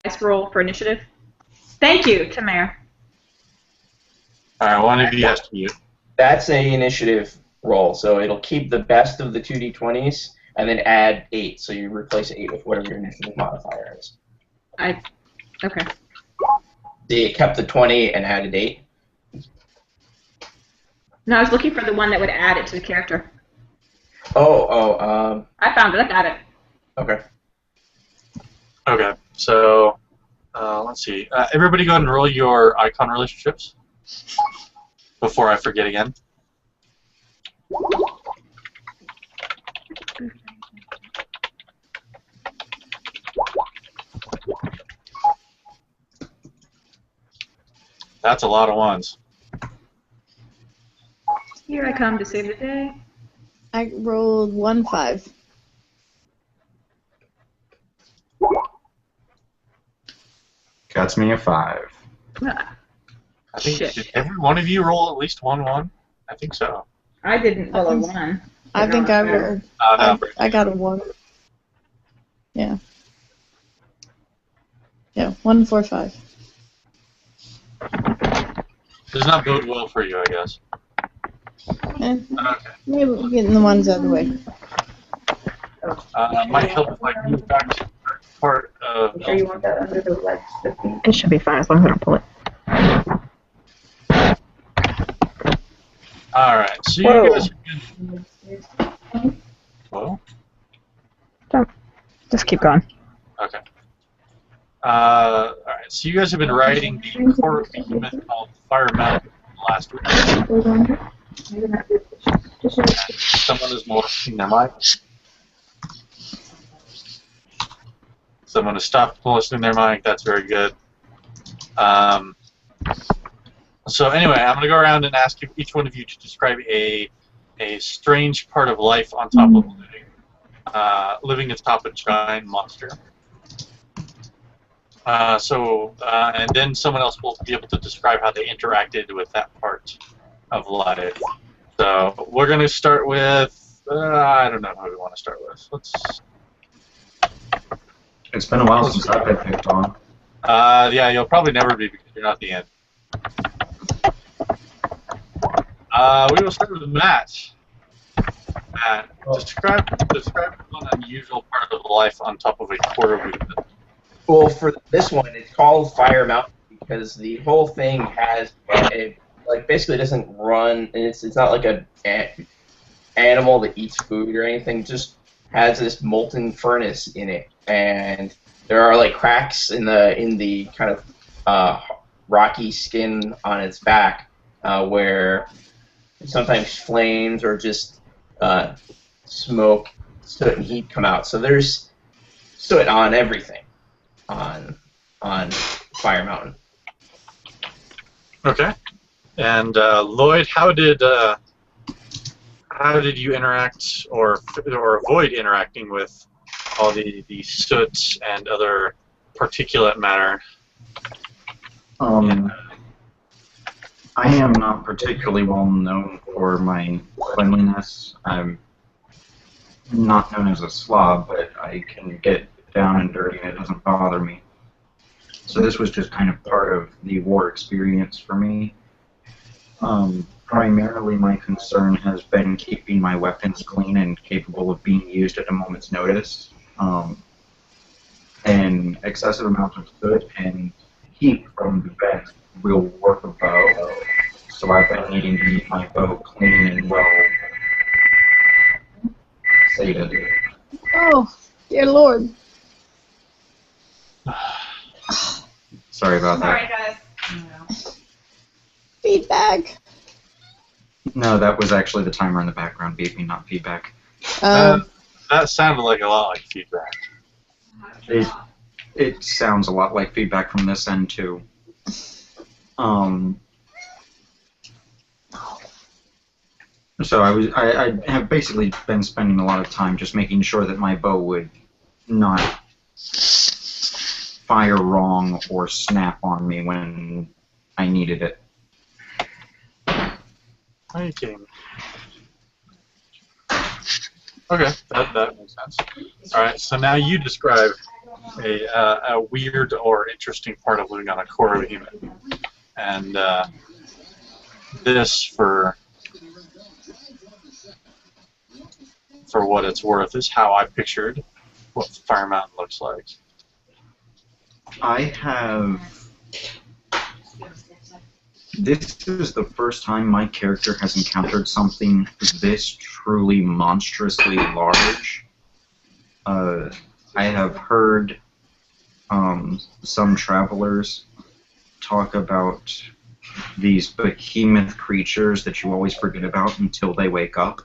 dice roll for initiative? Thank you, Tamara. All right, one of you has to mute. That's a initiative roll, so it'll keep the best of the 2d20s and then add 8, so you replace 8 with whatever your initiative modifier is. Okay. So you kept the 20 and added 8? No, I was looking for the one that would add it to the character. I found it. I got it. Okay. Okay, so let's see. Everybody go ahead and roll your icon relationships before I forget again. That's a lot of ones. Here I come to save the day. I rolled 1-5. Got me a 5. I think did every one of you roll at least 1-1? I think so. I didn't roll a 1. I think I rolled. I got a 1. Yeah. Yeah, 1, 4, 5. Does not bode well for you, I guess. Okay. Maybe we're getting the ones out of the way. Might help if I move back to part of... Sure you want that under the legs? It should be fine as long as I don't pull it. Alright, so you guys are good. Whoa? Just keep going. Okay. Alright, so you guys have been riding the Koru Behemoth called Fire Mountain last week. Someone is molesting their mic. Someone has stopped molesting their mic. That's very good. So anyway, I'm going to go around and ask each one of you to describe a strange part of life on top of living atop a giant monster. And then someone else will be able to describe how they interacted with that part of life. So we're going to start with, I don't know who we want to start with. It's been a while since I've been picked on. Yeah, you'll probably never be because you're not the end. We will start with Matt. Matt, describe one unusual part of life on top of a Koru Behemoth. Well, for this one, it's called Fire Mountain because the whole thing has basically doesn't run, and it's not like an animal that eats food or anything. Just has this molten furnace in it, and there are like cracks in the kind of rocky skin on its back where sometimes flames or just smoke, soot, and heat come out. So there's soot on everything on Fire Mountain. Okay. And Lloyd, how did you interact or avoid interacting with all the soot and other particulate matter? I am not particularly well known for my cleanliness. I'm not known as a slob, but I can get down and dirty and it doesn't bother me. So this was just kind of part of the war experience for me. Primarily my concern has been keeping my weapons clean and capable of being used at a moment's notice. And excessive amounts of soot and heat from the vent will warp a bow. So I've been needing to keep my bow clean and well sated. Oh, dear Lord. Sorry about that. Sorry, guys. Feedback. No, that was actually the timer in the background beeping, not feedback. That sounded like a lot like feedback. It sounds a lot like feedback from this end too. So I have basically been spending a lot of time just making sure that my bow would not fire wrong or snap on me when I needed it. Okay. Okay, that makes sense. All right, so now you describe a weird or interesting part of living on a Koru Behemoth. And this, for what it's worth, is how I pictured what Fire Mountain looks like. I have... This is the first time my character has encountered something this truly monstrously large. I have heard some travelers talk about these behemoth creatures that you always forget about until they wake up.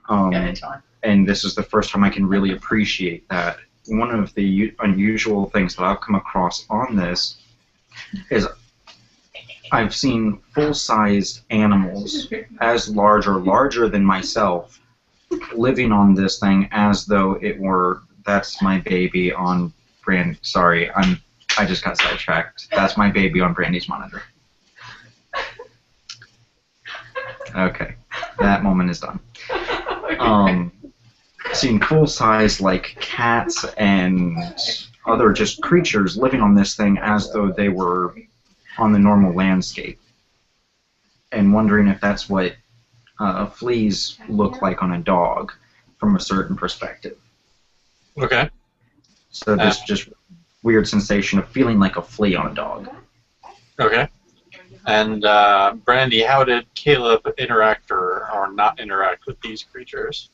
And this is the first time I can really appreciate that. One of the unusual things that I've come across on this is I've seen full-sized animals as large or larger than myself living on this thing as though it were, that's my baby on Brand. Sorry, I just got sidetracked. That's my baby on Brandy's monitor. Okay, that moment is done. Seeing full-size like cats and other just creatures living on this thing as though they were on the normal landscape, and wondering if that's what fleas look like on a dog from a certain perspective. Okay. So this just weird sensation of feeling like a flea on a dog. Okay. And Brandy, how did Caleb interact or not interact with these creatures?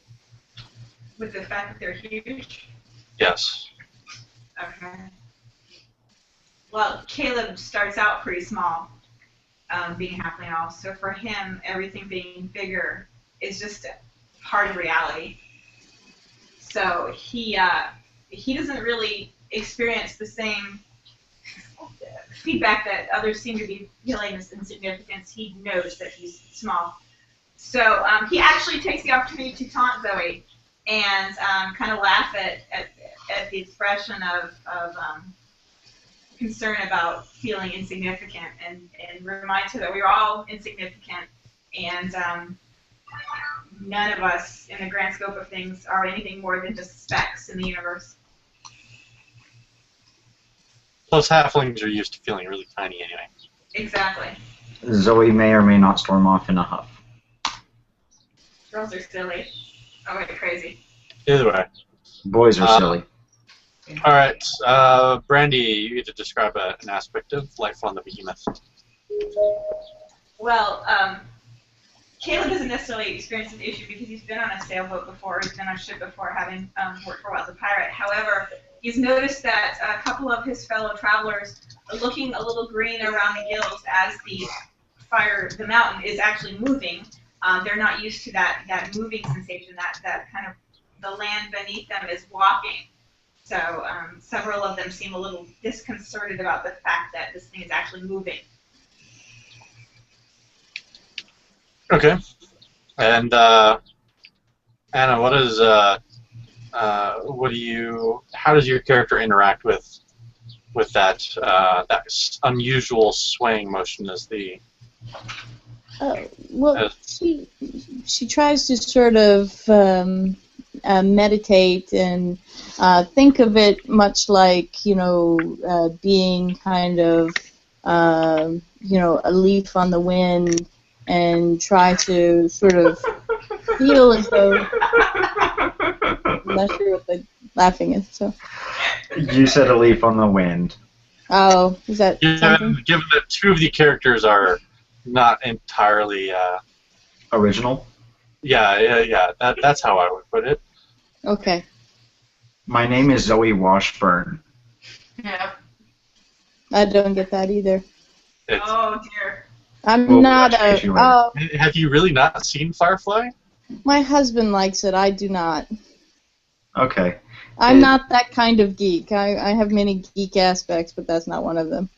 With the fact that they're huge? Yes. Okay. Well, Caleb starts out pretty small, being halfling elf. So for him, everything being bigger is just part of reality. So he doesn't really experience the same feedback that others seem to be feeling as insignificance. He knows that he's small. So he actually takes the opportunity to taunt Zoe and kind of laugh at the expression of concern about feeling insignificant, and reminds her that we're all insignificant, and none of us in the grand scope of things are anything more than just specks in the universe. Plus halflings are used to feeling really tiny anyway. Exactly. Zoe may or may not storm off in a huff. Girls are silly. Oh, wait, crazy. Either way. Boys are silly. Alright, Brandy, you get to describe an aspect of life on the Behemoth. Well, Caleb doesn't necessarily experience an issue because he's been on a sailboat before, he's been on a ship before, having worked for a while as a pirate. However, he's noticed that a couple of his fellow travelers are looking a little green around the gills as the mountain is actually moving. They're not used to that moving sensation, that kind of the land beneath them is walking. So several of them seem a little disconcerted about the fact that this thing is actually moving. Okay. And Anna, how does your character interact with that unusual swaying motion as the? Well, she tries to sort of meditate and think of it much like, being kind of, a leaf on the wind, and try to sort of feel as though. I'm not sure what the laughing is. So. You said a leaf on the wind. Oh, is that something? Given that two of the characters are not entirely original. Yeah. That's how I would put it. Okay. My name is Zoe Washburn. Yeah. I don't get that either. Oh dear. I'm not a. Oh. Have you really not seen Firefly? My husband likes it. I do not. Okay. I'm not that kind of geek. I have many geek aspects, but that's not one of them.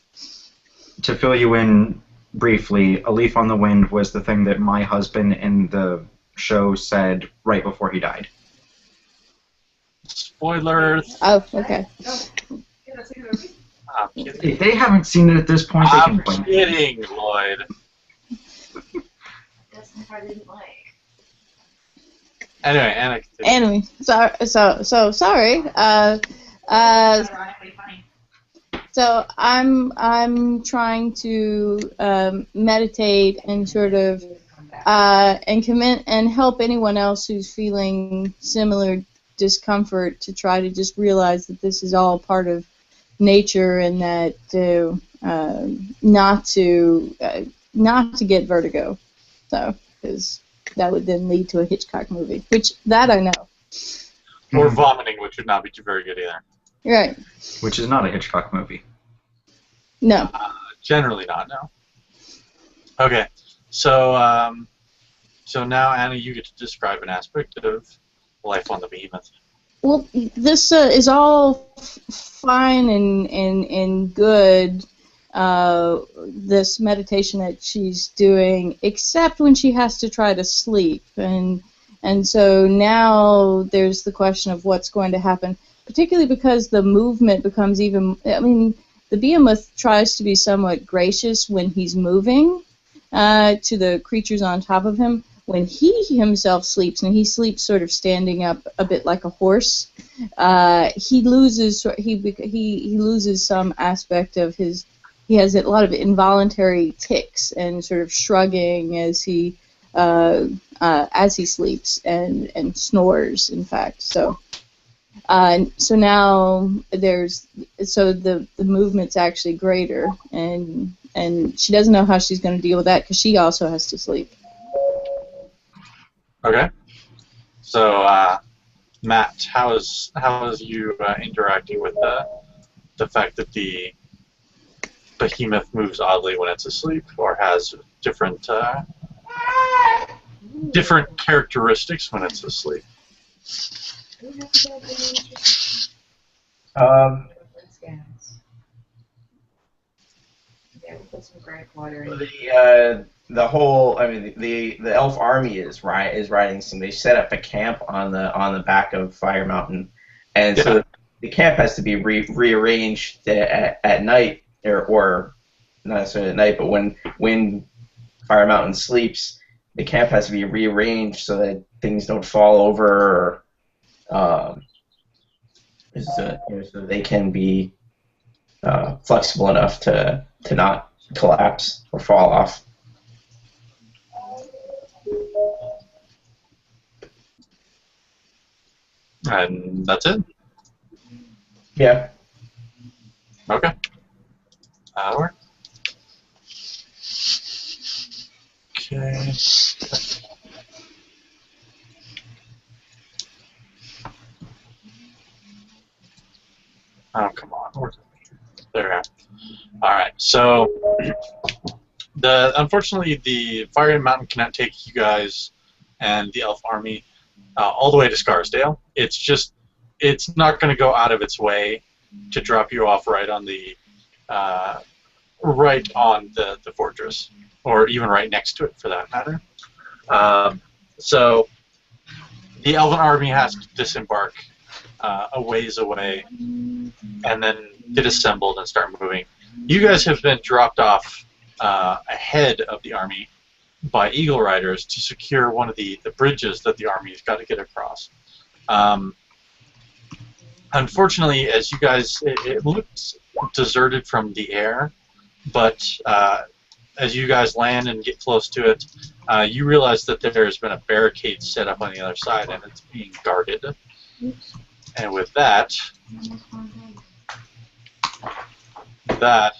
To fill you in briefly, a leaf on the wind was the thing that my husband in the show said right before he died. Spoilers. Oh, okay. I'm kidding. If they haven't seen it at this point, they can blame me. I'm kidding, Lloyd. That's the part I didn't like. Anyway, Anna. Anyway, so sorry. Ironically funny. So I'm trying to meditate and sort of and commit and help anyone else who's feeling similar discomfort to try to just realize that this is all part of nature and that not to get vertigo. So because that would then lead to a Hitchcock movie, which that I know. Or vomiting, which would not be very good either. Right. Which is not a Hitchcock movie. No. Generally not, no. Okay, so so now, Anna, you get to describe an aspect of life on the Behemoth. Well, this is all fine and good, this meditation that she's doing, except when she has to try to sleep. And so now there's the question of what's going to happen, particularly because the movement becomes even, I mean, the Behemoth tries to be somewhat gracious when he's moving to the creatures on top of him. When he himself sleeps, and he sleeps sort of standing up a bit like a horse, he loses some aspect of his. He has a lot of involuntary tics and sort of shrugging as he sleeps and snores. In fact, so now the movement's actually greater, and she doesn't know how she's going to deal with that because she also has to sleep. Okay. So, Matt, how is you interacting with the fact that the Behemoth moves oddly when it's asleep, or has different characteristics when it's asleep? The whole, I mean, the elf army is riding some. They set up a camp on the back of Fire Mountain, and so the camp has to be rearranged at night, or not necessarily at night, but when Fire Mountain sleeps, the camp has to be rearranged so that things don't fall over, or so they can be flexible enough to not collapse or fall off. And that's it? Yeah. Okay. That'll work. Okay. Oh, come on. Where's it? There we are. Alright, so unfortunately the Fire Mountain cannot take you guys and the Elf Army all the way to Scarsdale. It's not going to go out of its way to drop you off right on the fortress, or even right next to it for that matter. So the Elven Army has to disembark a ways away and then get assembled and start moving. You guys have been dropped off ahead of the army by Eagle Riders to secure one of the bridges that the army's got to get across. Unfortunately, as you guys, it looks deserted from the air, but as you guys land and get close to it, you realize that there's been a barricade set up on the other side, and it's being guarded. And with that,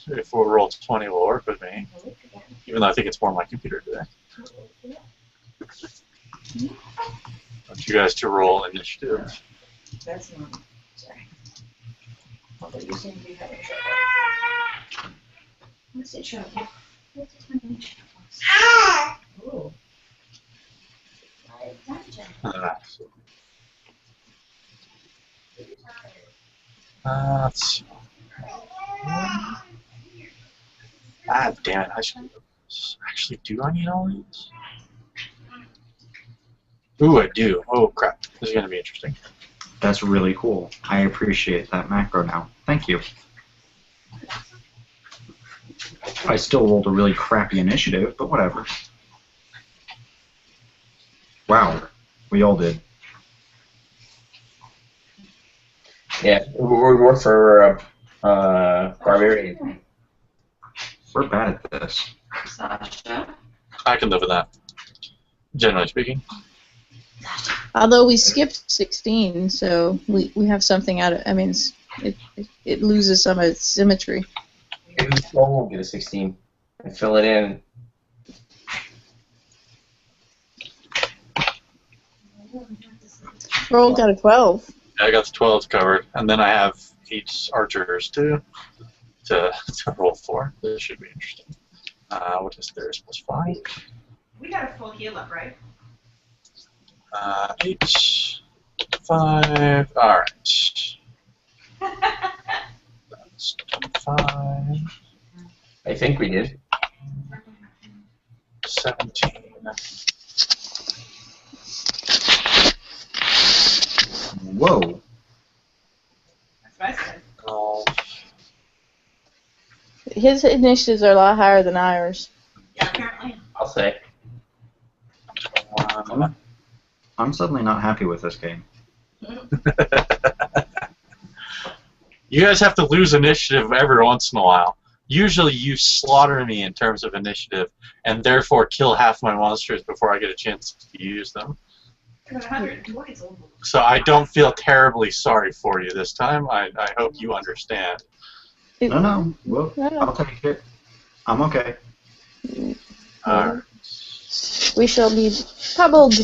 if we'll roll 20, will work with me, even though I think it's more on my computer today. I want you guys to roll initiative. That's not. Sorry. Although you seem to be having trouble. What's the trouble? What's the trouble? Oh. Let's see. Ah, damn it. I should actually, do I need all these? Ooh, I do. Oh, crap. This is going to be interesting. That's really cool. I appreciate that macro now. Thank you. I still rolled a really crappy initiative, but whatever. Wow. We all did. Yeah, we work for Barbarian. We're bad at this. Sasha. I can live with that. Generally speaking. Although we skipped 16, so we have something out of. I mean, it loses some of its symmetry. Maybe Soul will get a 16 and fill it in. Roll got a 12. I got the 12s covered, and then I have 8 archers to roll for. This should be interesting. What is theirs? +5. We got a full heal up, right? 8, 5. All right. That's 25. I think we did. 17. Whoa. That's what I said. 12. His initiatives are a lot higher than ours. Yeah, apparently. I'll say. 21. I'm suddenly not happy with this game. You guys have to lose initiative every once in a while. Usually you slaughter me in terms of initiative, and therefore kill half my monsters before I get a chance to use them. Got 120 souls. So I don't feel terribly sorry for you this time. I hope you understand. No. Well, No, no. I'll take it. I'm okay. Alright. We shall be troubled.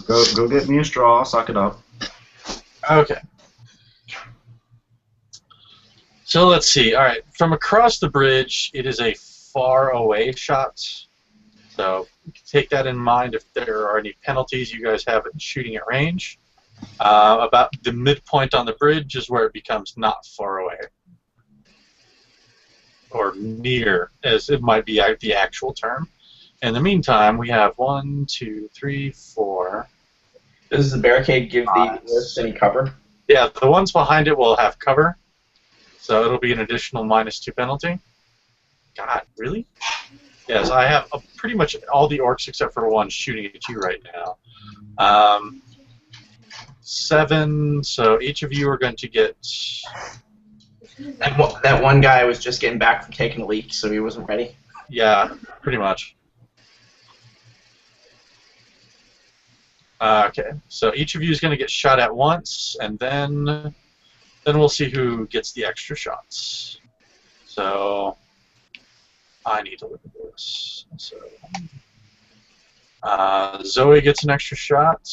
Go get me a straw. Suck it up. Okay. So let's see. All right. From across the bridge, it is a far away shot. So take that in mind if there are any penalties you guys have in shooting at range. About the midpoint on the bridge is where it becomes not far away. Or near, as it might be the actual term. In the meantime, we have 1, 2, 3, 4. Does the barricade give the list any cover? Yeah, the ones behind it will have cover. So it'll be an additional -2 penalty. God, really? Yes, I have pretty much all the orcs except for one shooting at you right now. 7, so each of you are going to get... That one guy was just getting back from taking a leak, so he wasn't ready. Yeah, pretty much. Okay, so each of you is going to get shot at once, and then we'll see who gets the extra shots. So I need to look at this. So Zoe gets an extra shot.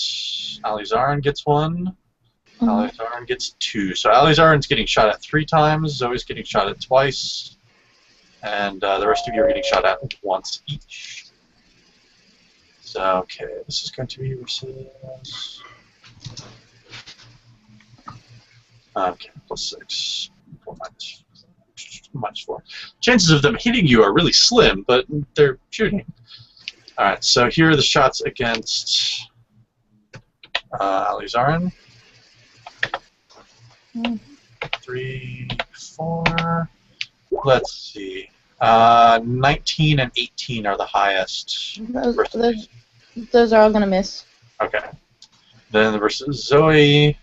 Alizarin gets 1. Alizarin gets 2. So Alizarin's getting shot at 3 times. Zoe's getting shot at twice. And the rest of you are getting shot at once each. So, okay, this is going to be versus... Okay, +6. 4 -4. Chances of them hitting you are really slim, but they're shooting. Alright, so here are the shots against Alizarin. 3, 4. Let's see. 19 and 18 are the highest. Those are all going to miss. Okay. Then versus Zoe.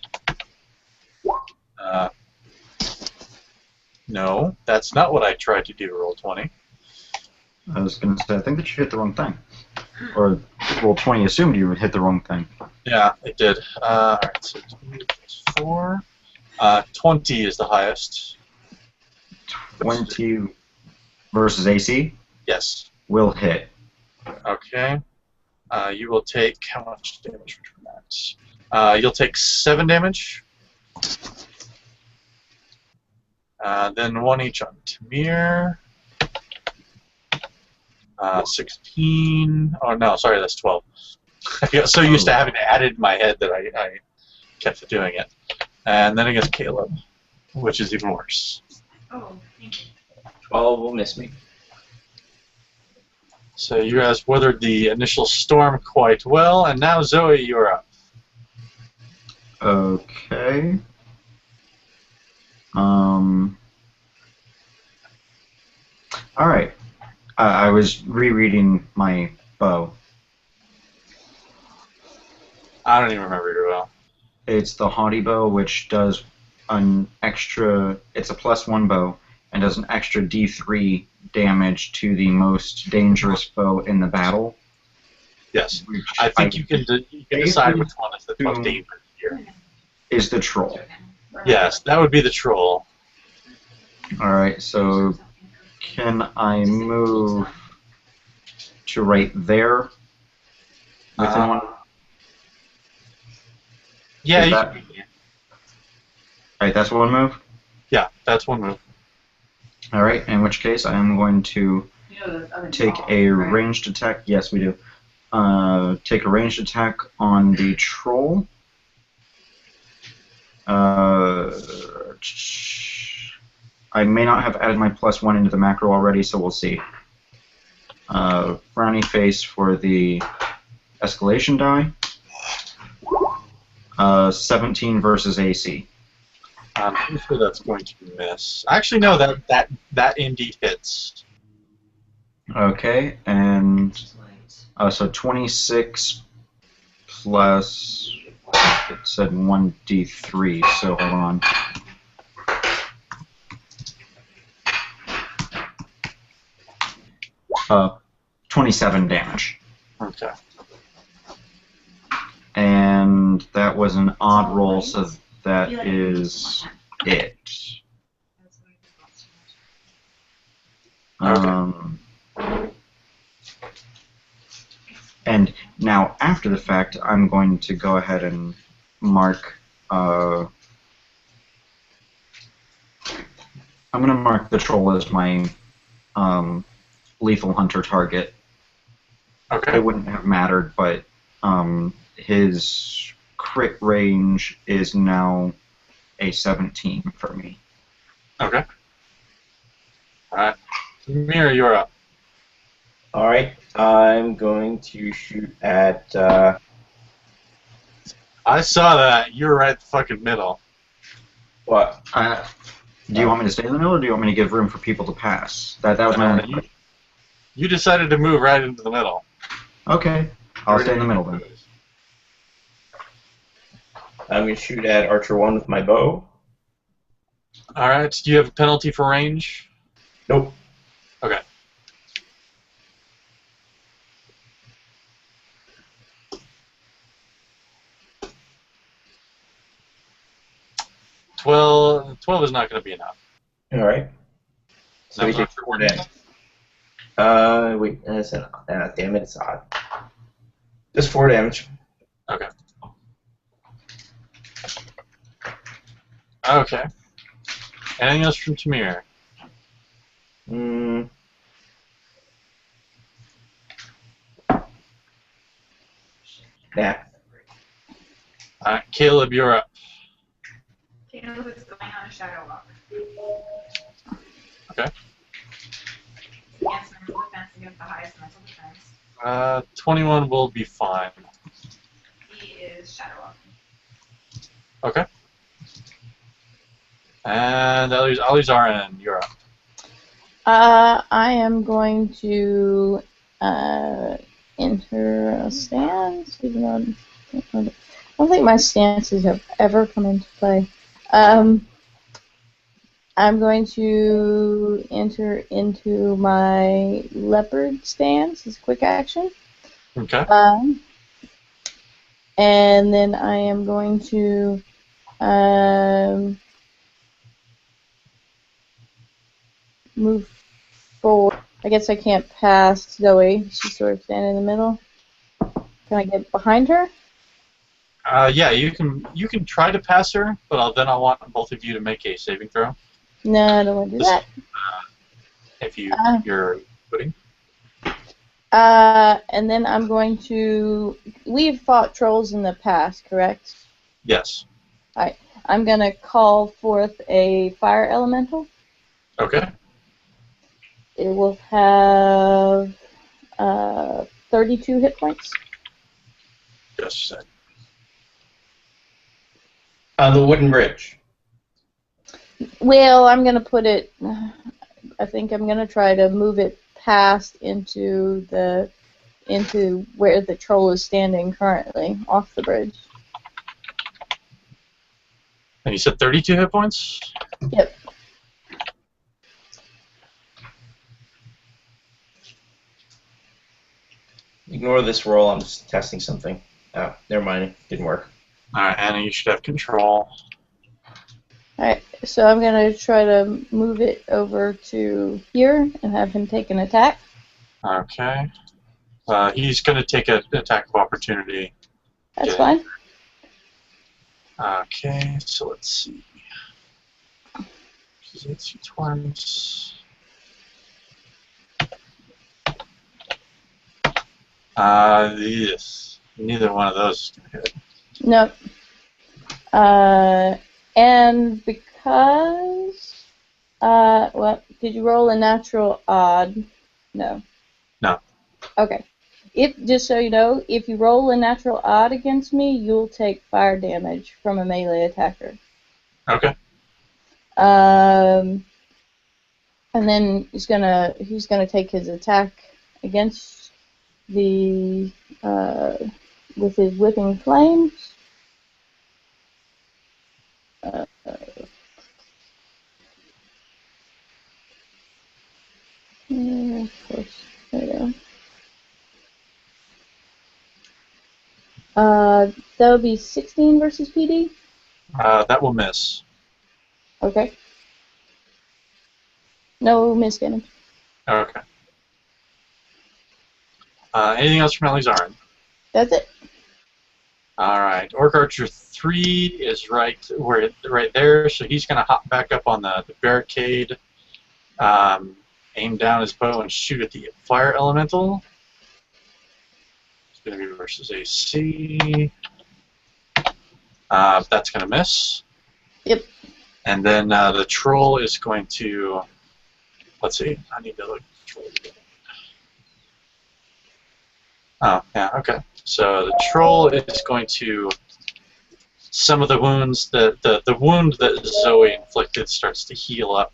No, that's not what I tried to do, roll 20. I was going to say, I think that you hit the wrong thing. Or roll 20 assumed you would hit the wrong thing. Yeah, it did. Alright, so 2 + 4. 20 is the highest. 20 versus AC Yes. will hit. Okay. You will take how much damage from that? You'll take 7 damage. Then 1 each on Tamir. 16. Oh no, sorry, that's 12. I got so used to having to add it in my head that I kept doing it. And then against Caleb, which is even worse. Oh, thank you. 12 will miss me. So you guys weathered the initial storm quite well, and now Zoe, you're up. Okay. Alright. I was rereading my bow. I don't even remember your well. It's the Haughty bow, which does an extra. It's a +1 bow and does an extra D3 damage to the most dangerous bow in the battle. Yes. I think you can decide which one is the most dangerous here. Is the troll. Yes, that would be the troll. Alright, so can I move to right there? Within one? Yeah, Is you that- can. Alright, that's one move? Yeah, that's one move. Alright, in which case I am going to You know the other take dog, a right? ranged attack. Yes, we do. Take a ranged attack on the troll. I may not have added my +1 into the macro already, so we'll see. Frowny face for the escalation die. 17 versus AC. I'm pretty sure that's going to miss. Actually, no, that indeed hits. Okay, and so 26 plus, it said 1d3, so hold on. Uh, 27 damage. Okay. And that was an odd roll, so that is it. And now, after the fact, I'm going to go ahead and mark. I'm going to mark the troll as my lethal hunter target. Okay. It wouldn't have mattered, but his crit range is now a 17 for me. Okay. Alright. Mira, you're up. Alright, I'm going to shoot at, I saw that. You were right at the fucking middle. what? Do you want me to stay in the middle, or do you want me to give room for people to pass? That was my only question. You decided to move right into the middle. Okay, I'll stay in the middle then. I'm going to shoot at Archer 1 with my bow. Alright, do you have a penalty for range? Nope. Okay. Well, 12 is not going to be enough. Alright. So I'm we not take sure 4 what damage. Wait, that's an, damn it, it's odd. Just 4 damage. Okay. Okay. Anything else from Tamir? Nah. Caleb, you're up. Caleb is going on a shadow walk. Okay. Against mental defense, against the highest mental defense. 21 will be fine. He is shadow walking. Okay. And Alizarn, you're up. I am going to enter a stance, even though I don't think my stances have ever come into play. I'm going to enter into my leopard stance as a quick action. Okay. And then I am going to move forward. I guess I can't pass Zoe. She's sort of standing in the middle. Can I get behind her? Yeah, you can try to pass her, but then I want both of you to make a saving throw. No, I don't want to do that. If you're footing. And then I'm going to... We've fought trolls in the past, correct? Yes. Alright. I'm going to call forth a fire elemental. Okay. It will have 32 hit points. Just a sec. On the wooden bridge. Well, I'm going to put it... I think I'm going to try to move it past into where the troll is standing currently, off the bridge. And you said 32 hit points? Yep. Ignore this roll. I'm just testing something. Oh, never mind. It didn't work. Alright, Anna, you should have control. Alright, so I'm going to try to move it over to here and have him take an attack. Okay. He's going to take an attack of opportunity. That's Yeah. fine. Okay, so let's see. She's 8 twice. Yes. Neither one of those is going to hit. Nope. And because, well, did you roll a natural odd? No. No. Okay. Just so you know, if you roll a natural odd against me, you'll take fire damage from a melee attacker. Okay. And then he's gonna take his attack against the with his whipping flames. Of course, there we go. That would be 16 versus PD. That will miss. Okay. No miss damage. Okay. Anything else from Elizaren? That's it. All right. Orc Archer 3 is right there, so he's going to hop back up on the barricade, aim down his bow, and shoot at the fire elemental. It's going to be versus AC. That's going to miss. Yep. And then the troll is going to. Let's see. I need to look at the troll again. Oh, yeah, okay. So the troll is going to. Some of the wounds, the wound that Zoe inflicted starts to heal up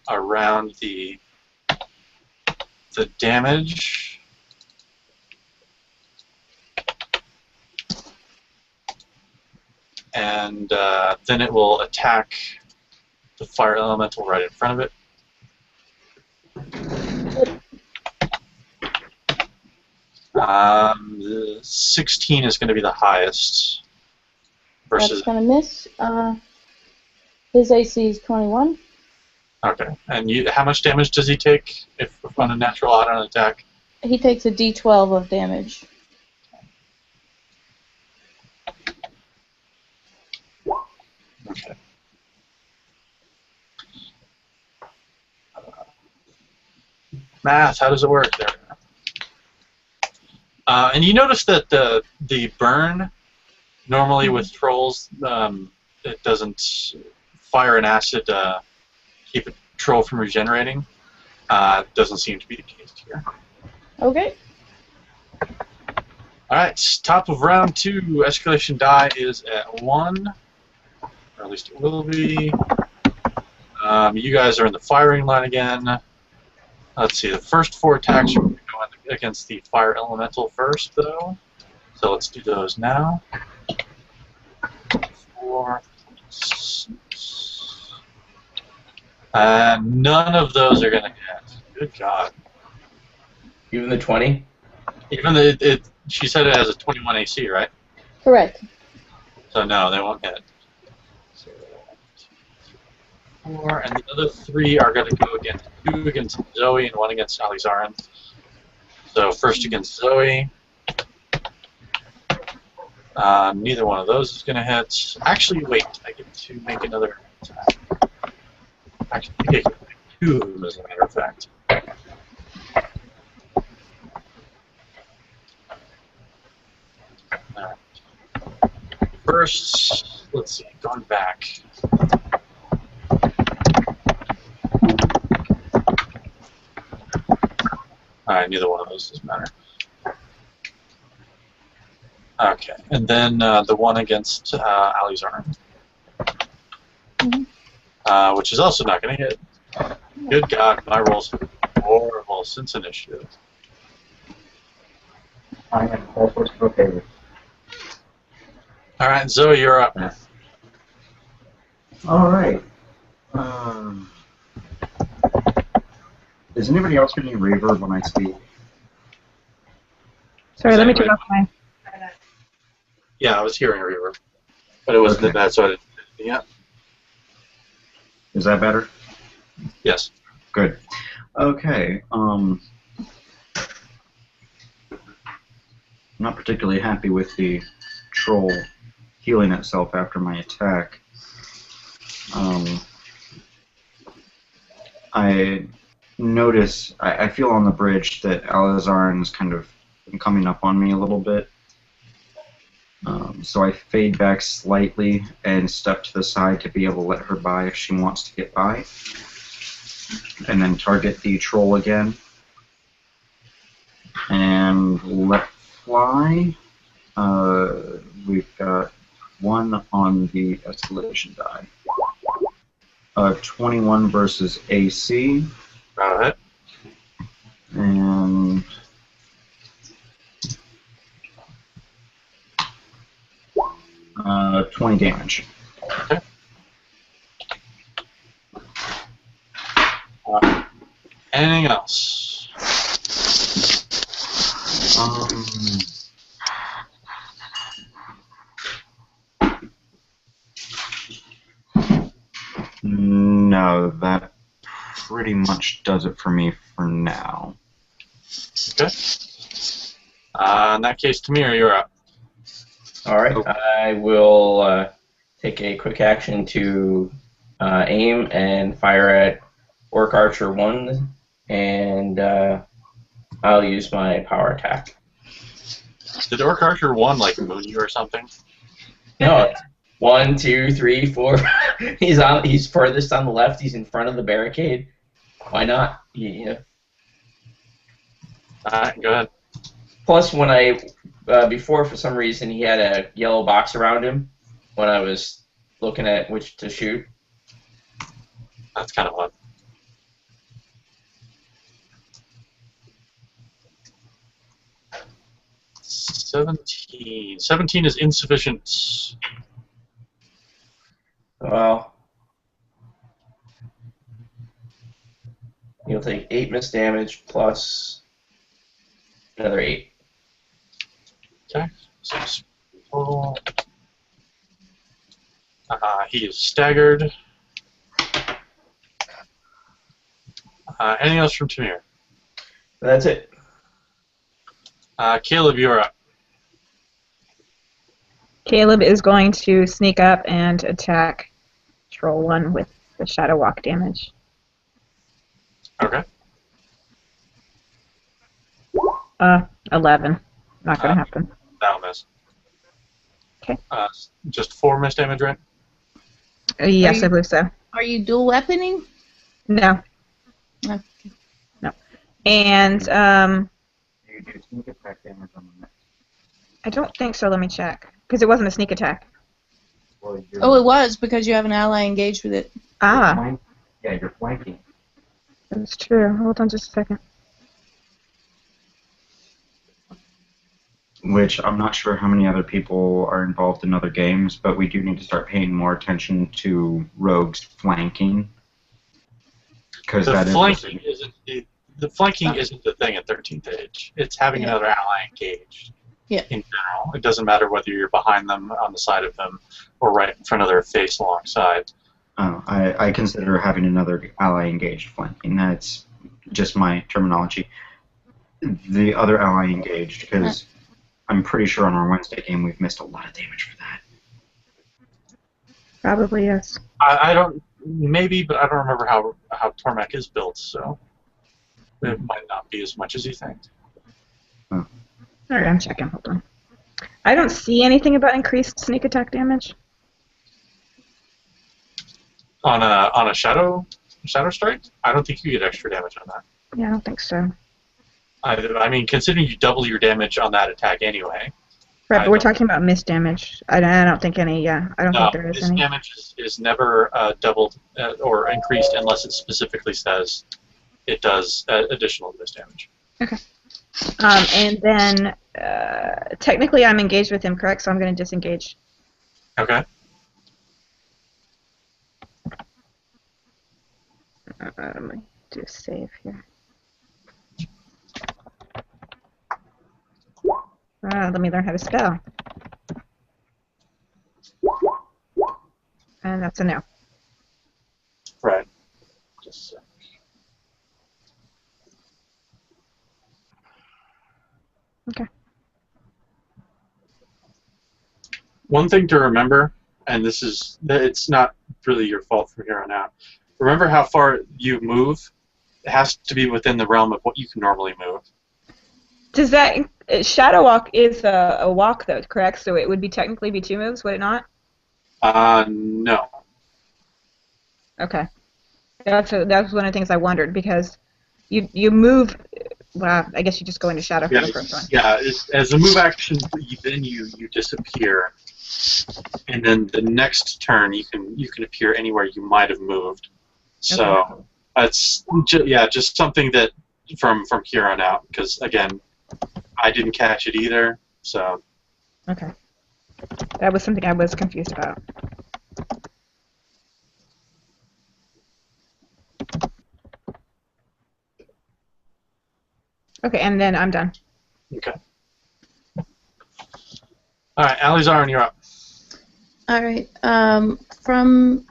around the damage. And then it will attack the fire elemental right in front of it. 16 is going to be the highest. That's Versus. gonna miss. His AC is 21. Okay. And how much damage does he take if on a natural odd on attack? He takes a D12 of damage. Okay. Math, how does it work there? And you notice that the burn, normally with trolls, it doesn't fire and acid keep a troll from regenerating. Doesn't seem to be the case here. Okay. Alright, top of round 2, escalation die is at 1. Or at least it will be. You guys are in the firing line again. Let's see, the first 4 attacks are going to go against the fire elemental first, though. So let's do those now. 4, 6. None of those are going to hit. Good God. Even the 20? Even she said it has a 21 AC, right? Correct. So no, they won't hit. So 4, and the other 3 are going to go against 2 against Zoe and 1 against Elizaren. So first against Zoe. Neither one of those is going to hit. Actually, wait, I get to make another attack. Actually, I get to make 2 of them, as a matter of fact. Alright. First, let's see, going back. Alright, neither one of those does matter. Okay, and then the one against Ali's arm. Which is also not going to hit. Good God, my rolls are horrible since initiative. I am all sorts of okay with. Alright, Zoe, you're up. All right. Does anybody else get any reverb when I speak? Sorry, Is let me anybody- turn off my. Yeah, I was hearing a reverb, but it wasn't Okay. that bad, so I didn't. Yeah. Is that better? Yes. Good. Okay. I'm not particularly happy with the troll healing itself after my attack. I notice, I feel on the bridge that Alizarin is kind of coming up on me a little bit. So I fade back slightly and step to the side to be able to let her by if she wants to get by. And then target the troll again. And let fly. We've got 1 on the escalation die. 21 versus AC. Go ahead. And 20 damage. Anything else? No, that pretty much does it for me for now. Okay. In that case, Tamir, you're up. All right. I will take a quick action to aim and fire at Orc Archer 1, and I'll use my power attack. Did Orc Archer 1 like moon you or something? No, it's 1, 2, 3, 4. He's furthest on the left. He's in front of the barricade. Why not? Yeah. Alright, go ahead. Plus, when I before for some reason he had a yellow box around him when I was looking at which to shoot. That's kind of fun. $17 is insufficient. Well, you'll take 8 miss damage plus another 8. Okay. 6 total. He is staggered. Anything else from Tamir? That's it. Caleb, you're up. Caleb is going to sneak up and attack Troll 1 with the Shadow Walk damage. Okay. 11. Not going to happen. That'll miss. Okay. Just 4 miss damage, right? Yes, I believe so. Are you dual weaponing? No. No. No. And You do sneak attack damage on the next. I don't think so. Let me check. Because it wasn't a sneak attack. Well, you're, Oh, it was because you have an ally engaged with it. Ah, yeah, you're flanking. that's true. Hold on just a second. Which I'm not sure how many other people are involved in other games, but we do need to start paying more attention to rogues flanking. Because The that flanking is isn't the thing at 13th age. It's having another ally engaged. Yeah. In general, it doesn't matter whether you're behind them, on the side of them, or right in front of their face alongside. I consider having another ally engaged flanking. That's just my terminology. The other ally engaged, because I'm pretty sure on our Wednesday game we've missed a lot of damage for that. Probably yes. I don't, maybe, but I don't remember how Tormek is built, so it might not be as much as you think. Alright, I'm checking. Hold on. I don't see anything about increased sneak attack damage. On a shadow strike, I don't think you get extra damage on that. Yeah, I don't think so. I mean, considering you double your damage on that attack anyway. Right, I but we're don't- talking about missed damage. I don't think any, I don't No, think there is this any. damage is never doubled or increased unless it specifically says it does additional miss damage. Okay. And then, technically I'm engaged with him, correct? So I'm going to disengage. Okay. Let me do a save here. Let me learn how to spell. And that's a no. Right. Just a sec. Okay. One thing to remember, and it's not really your fault from here on out. Remember how far you move? It has to be within the realm of what you can normally move. Does that shadow walk is a walk though, correct? So it would be technically be 2 moves, would it not? No. Okay. That's one of the things I wondered because you move. Well, I guess you just go into shadow for Yeah, the first one. yeah. As a move action, then you disappear, and then the next turn you can appear anywhere you might have moved. So that's just something that from here on out, because again, I didn't catch it either. So Okay. That was something I was confused about. Okay, and then I'm done. okay. All right, Alizar, you're up. All right. From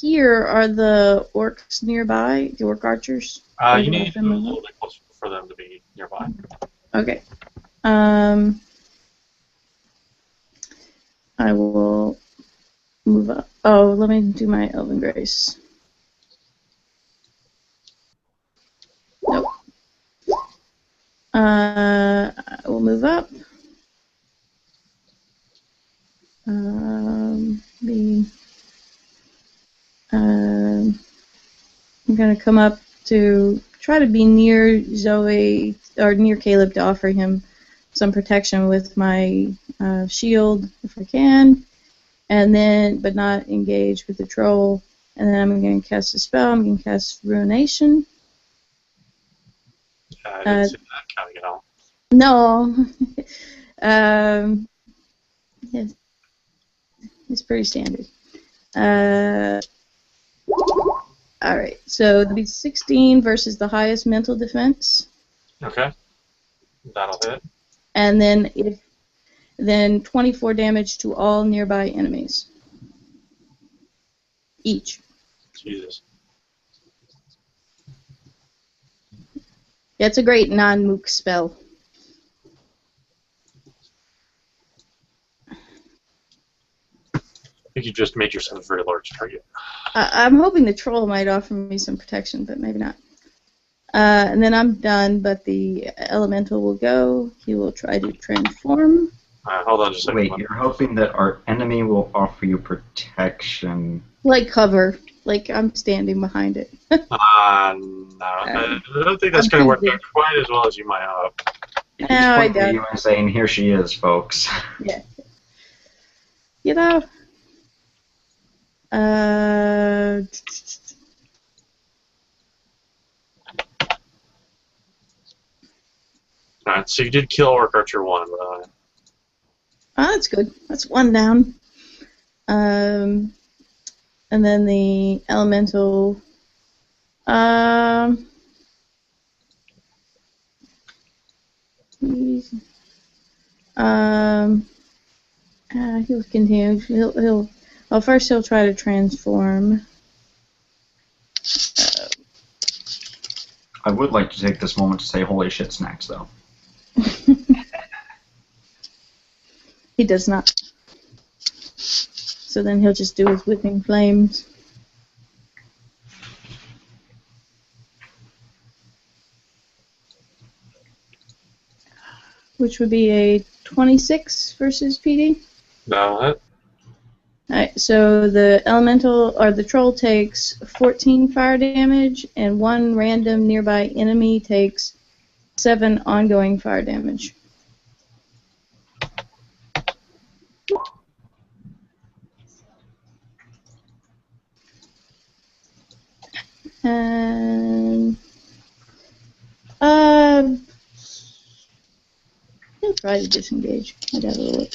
here, are the orcs nearby? The orc archers? You need to move a little bit closer for them to be nearby. Okay. I will move up. Oh, let me do my Elven Grace. Nope. I will move up. I'm going to come up to try to be near Zoe, or near Caleb, to offer him some protection with my shield if I can, and then, but not engage with the troll. And then I'm going to cast a spell. I'm going to cast Ruination. I didn't see that coming at all. No. Yes. It's pretty standard. Alright, so it'll be 16 versus the highest mental defense. Okay. That'll hit. And then 24 damage to all nearby enemies. Each. Jesus. That's a great non-mook spell. I think you just made yourself a very large target. I'm hoping the troll might offer me some protection, but maybe not. And then I'm done, but the elemental will go. He will try to transform. Hold on just a second. Wait, you're hoping that our enemy will offer you protection? Like cover. Like I'm standing behind it. No. I don't think that's going to work out quite as well as you might hope. He's No, I pointing at don't. you and saying, "Here she is, folks." Yeah. You know. Alright, so you did kill Orc Archer 1. That's good. That's one down. And then the elemental. He'll continue. Well, first he'll try to transform. I would like to take this moment to say, "Holy shit, snacks!" Though. He does not. So then he'll just do his whipping flames. Which would be a 26 versus PD. That'll hit. Alright, so the elemental, or the troll, takes 14 fire damage, and one random nearby enemy takes 7 ongoing fire damage. And he'll try to disengage. I'd have a look.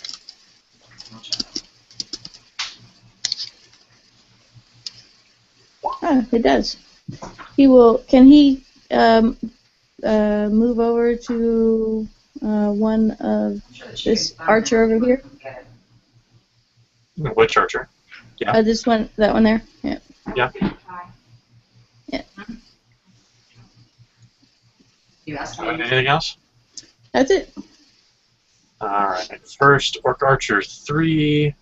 Oh, it does. He will. Can he move over to one of this archer over here? Which archer? Yeah. This one, that one there. Yeah. Yeah. Yeah. You asked me. Anything else? That's it. Alright. First, Orc Archer 3.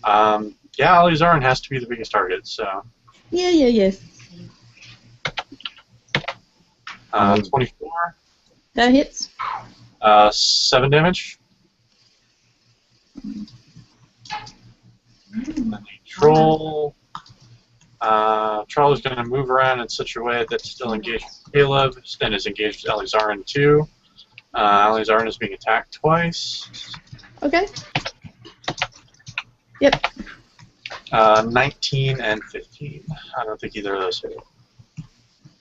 Yeah, Alizarn has to be the biggest target, so. Yeah. 24. That hits. 7 damage. And the troll. Troll is going to move around in such a way that's still engaged with Caleb, then is engaged with Alizarn too. Alizarn is being attacked twice. Okay. Yep. 19 and 15. I don't think either of those hit.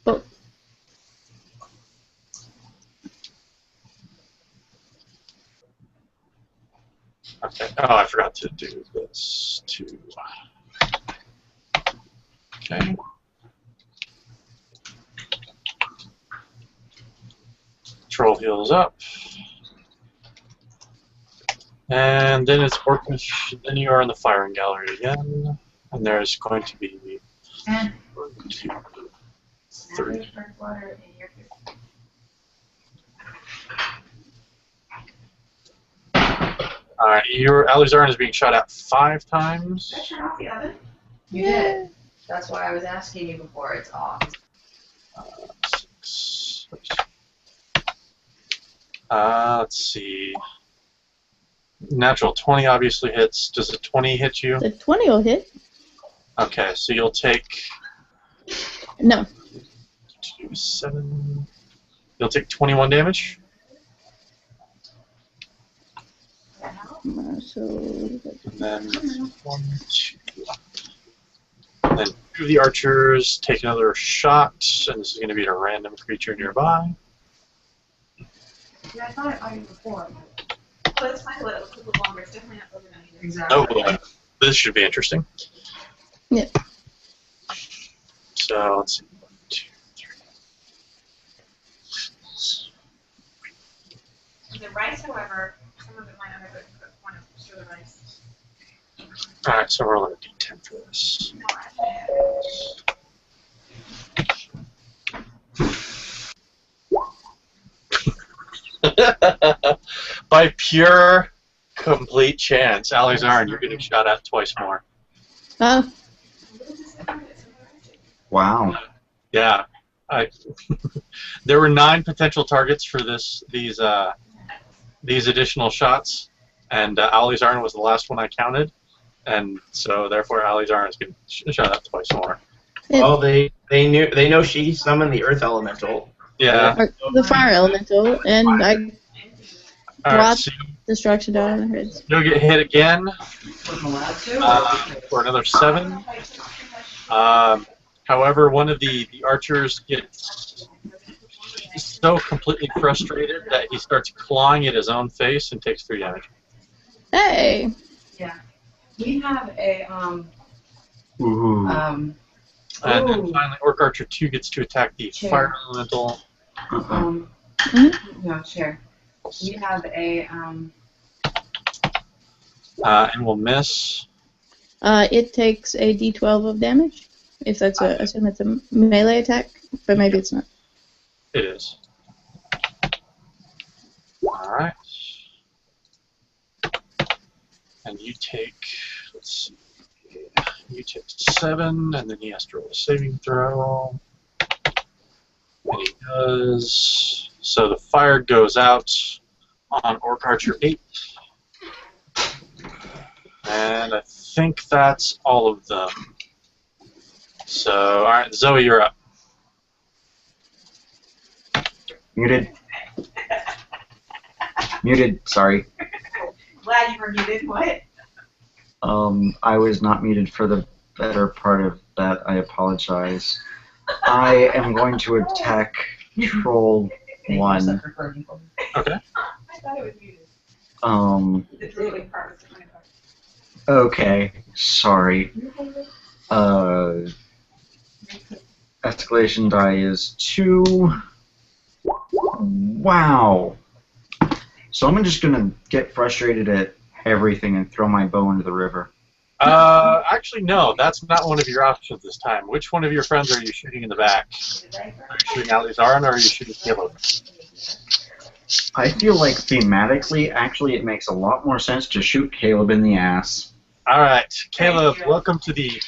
Both. Okay. Oh, I forgot to do this too. Okay. Troll heals up. And then it's Orcish. Then you are in the firing gallery again. And there's going to be 1, 2, 3. Alright, your Alizarn is being shot at 5 times. Did I turn off the oven? You did. That's why I was asking you before it's off. 6. Let's see. Natural 20 obviously hits. Does a 20 hit you? The 20 will hit. Okay, so you'll take No. 7. You'll take 21 damage. So. And then 1, 2. And then 2 of the archers take another shot, and this is going to be at a random creature nearby. Yeah, I thought I audio before. Well, it's fine to let it look a little longer. It's definitely not over either. Exactly. Oh boy, this should be interesting. Yeah. So let's see. 1, 2, 3. The rice, however, some of it might not have want to stir the rice. Alright, so we're rolling a d10 for this. No, actually, By pure, complete chance, Alizarn, you're getting shot at twice more. Wow. Yeah, there were 9 potential targets for these additional shots, and Alizarn was the last one I counted, and so therefore Alizarn is getting shot at twice more. Well, they know she summoned the Earth Elemental. Yeah. Or the fire elemental, and I All right, dropped so destruction down on their heads. you'll get hit again Wasn't allowed to? for another 7. However, one of the archers gets so completely frustrated that he starts clawing at his own face and takes 3 damage. Hey! Yeah. We have a, Ooh. And then finally, Orc Archer 2 gets to attack the Chair. fire elemental. No, chair. We have a, And will miss. It takes a d12 of damage. If that's a, assume it's a melee attack, but maybe it's not. It is. Alright. And you take, let's see, you take 7, and then he has to roll a saving throw. And he does. So the fire goes out on Orc Archer 8. And I think that's all of them. So, alright, Zoe, you're up. Muted. Muted, sorry. glad you were muted. What? I was not muted for the better part of that. I apologize. I am going to attack Troll 1. Okay. I thought it was muted. The drooling part was the funny part. Okay, sorry. escalation die is 2. Wow. So I'm just gonna get frustrated at everything and throw my bow into the river. Actually, no, that's not one of your options this time. Which one of your friends are you shooting in the back? Are you shooting Alizarin or are you shooting Caleb? I feel like thematically, actually, it makes a lot more sense to shoot Caleb in the ass. Alright, Caleb, welcome to the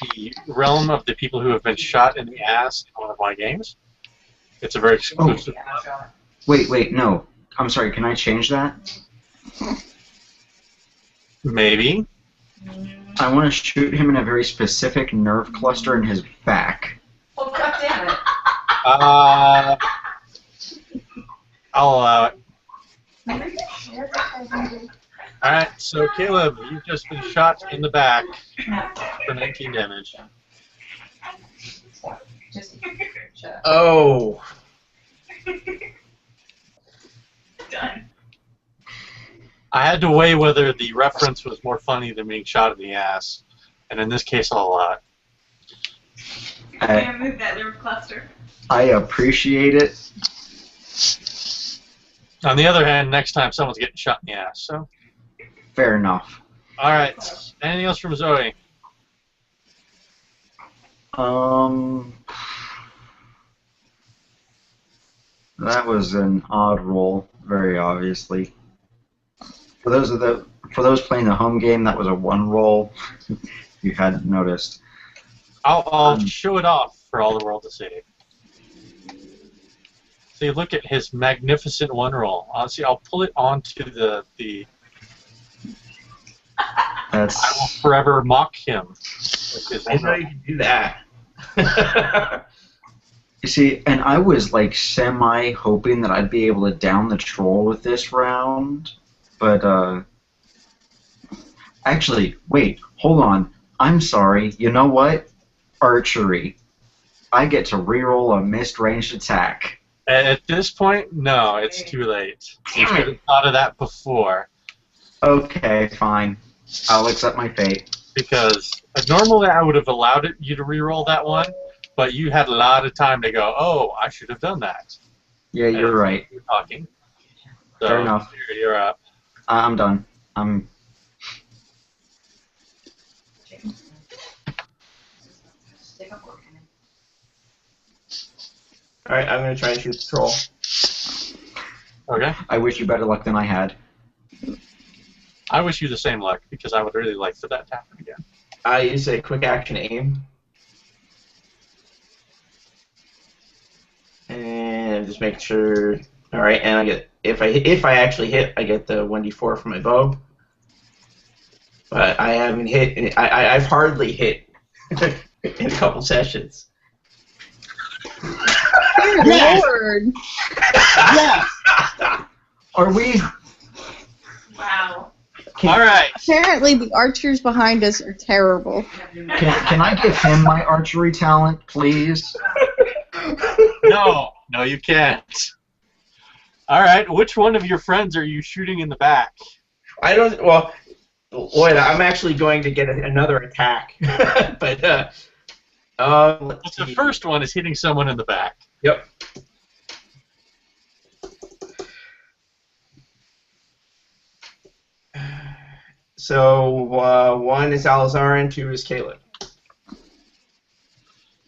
realm of the people who have been shot in the ass in one of my games. It's a very exclusive Wait, no. I'm sorry, can I change that? Maybe. I want to shoot him in a very specific nerve cluster in his back. Oh, God damn it. I'll allow it. Alright, so Caleb, you've just been shot in the back for 19 damage. Just shut up. Oh. Done. I had to weigh whether the reference was more funny than being shot in the ass, and in this case, I'll allow it. I'm gonna move that nerve cluster. I appreciate it. On the other hand, next time someone's getting shot in the ass, so. Fair enough. Alright, anything else from Zoe? That was an odd roll, very obviously. For those playing the home game, that was a 1 roll. You hadn't noticed. I'll show it off for all the world to see. So you look at his magnificent 1 roll. Honestly, I'll pull it onto the. That's. I will forever mock him with his I know you can do that. You see, and I was like semi hoping that I'd be able to down the troll with this round, but actually, wait, hold on. I'm sorry. You know what? Archery. I get to reroll a missed ranged attack. At this point, no, it's too late. You should have thought of that before. Okay, fine. I'll accept my fate. Because normally I would have allowed you to reroll that one, but you had a lot of time to go, oh, I should have done that. Yeah, you're right. You're talking. So, Fair enough. You're up. I'm done. I'm. Stick up working. Alright, I'm gonna try and shoot the troll. Okay. I wish you better luck than I had. I wish you the same luck, because I would really like for that to happen again. I use a quick action aim. And just make sure. Alright, and I get if I actually hit, I get the 1d4 for my bow. But I haven't hit. I've hardly hit in a couple sessions. Good Lord. Yes! Are we? Wow. All right. Apparently the archers behind us are terrible. Can I give him my archery talent, please? No, you can't. All right. Which one of your friends are you shooting in the back? I don't. Well, Lloyd, I'm actually going to get another attack, but let's The see. first one is hitting someone in the back. Yep. So 1 is Alizarin, 2 is Caleb.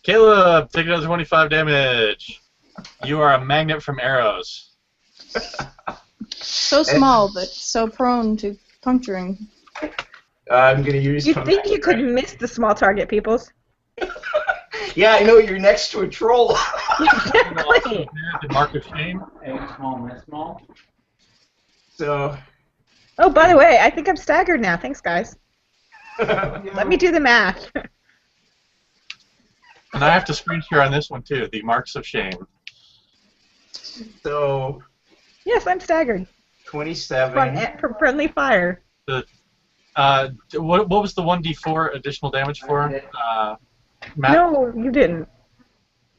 Caleb, take another 25 damage. You are a magnet from arrows. So small, but so prone to puncturing. I'm gonna use. You think you could miss the small target, peoples? Yeah, I know you're next to a troll. Exactly. The mark of shame. A small, miss small. So. Oh, by the way, I think I'm staggered now. Thanks, guys. Let me do the math. And I have to screen share on this one too. The marks of shame. So. Yes, I'm staggered. 27. For friendly fire. What was the 1d4 additional damage for? Matt? No, you didn't.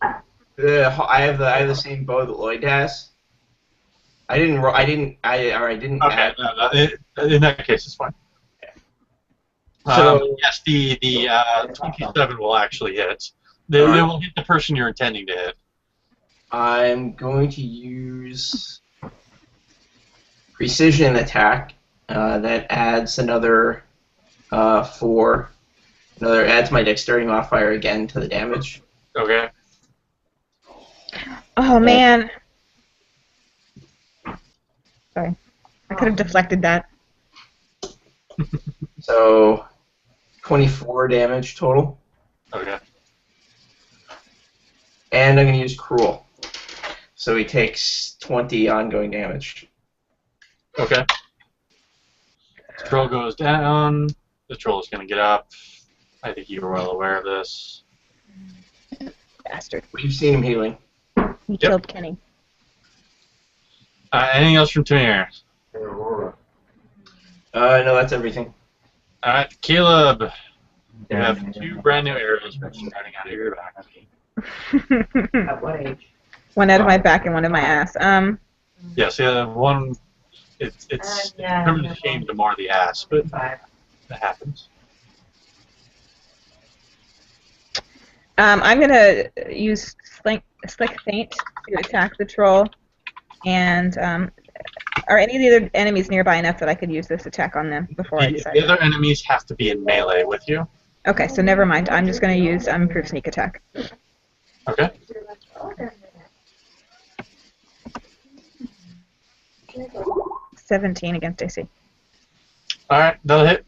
I have the same bow that Lloyd has. I didn't. Okay, add. in that case, it's fine. So yes, the 27 will actually hit. They will hit the person you're intending to hit. I'm going to use precision attack. That adds another 4. Adds my dexterity modifier again to the damage. Okay. Oh man. Sorry, I could have deflected that. So 24 damage total. Okay. And I'm going to use Cruel. So he takes 20 ongoing damage. Okay. The troll goes down. The troll is going to get up. I think you were well aware of this. Bastard. We've seen him healing. He killed Kenny. Anything else from Tamir? No, that's everything. All right, Caleb. You have 2 brand new arrows starting out of your back. At what age? One out of my back and one in my ass. Yes, yeah, one. It's yeah, really a shame to mar the ass, but 5. that happens. I'm gonna use Slick Feint to attack the troll, and are any of the other enemies nearby enough that I could use this attack on them before I decide? The other enemies have to be in melee with you. Okay, so never mind. I'm just gonna use improved sneak attack. Okay. 17 against AC All right, that'll hit.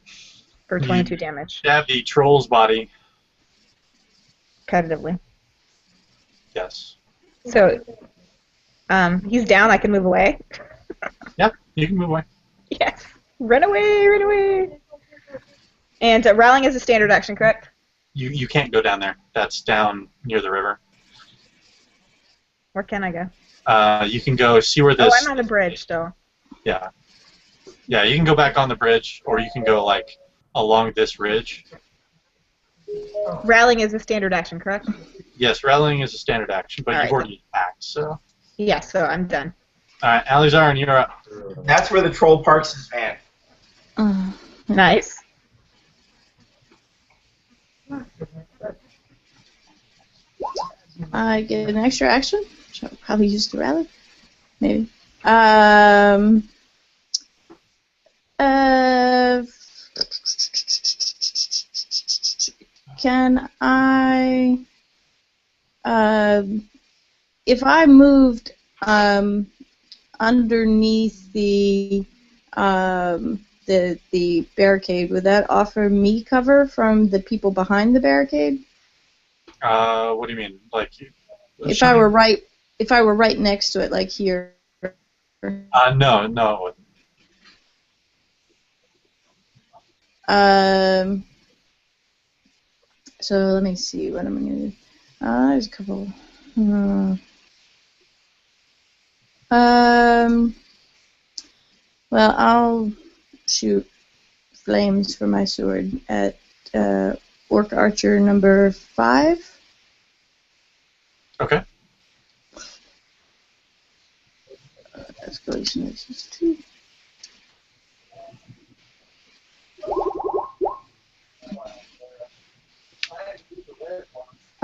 for 22 damage, Stab the troll's body. competitively. Yes. So, he's down. I can move away. Yep, you can move away. Yes. Run away, run away. And rallying is a standard action, correct? You can't go down there. That's down near the river. Where can I go? You can go see where this. Oh, I'm on the bridge still. Yeah. Yeah, you can go back on the bridge, or you can go like along this ridge. Rallying is a standard action, correct? Yes, rallying is a standard action, but All you've right. already attacked, so. Yeah, so I'm done. All right, Alizar, you're up. That's where the troll parks his van. Nice. I get an extra action. Which I'll probably use the rally. Maybe. Can I? If I moved underneath the barricade, would that offer me cover from the people behind the barricade? What do you mean? Like, If I were right next to it, like here. No, it wouldn't. So let me see. What am I gonna do? There's a couple. Well, I'll shoot flames for my sword at Orc Archer number 5. Okay. Escalation is 2.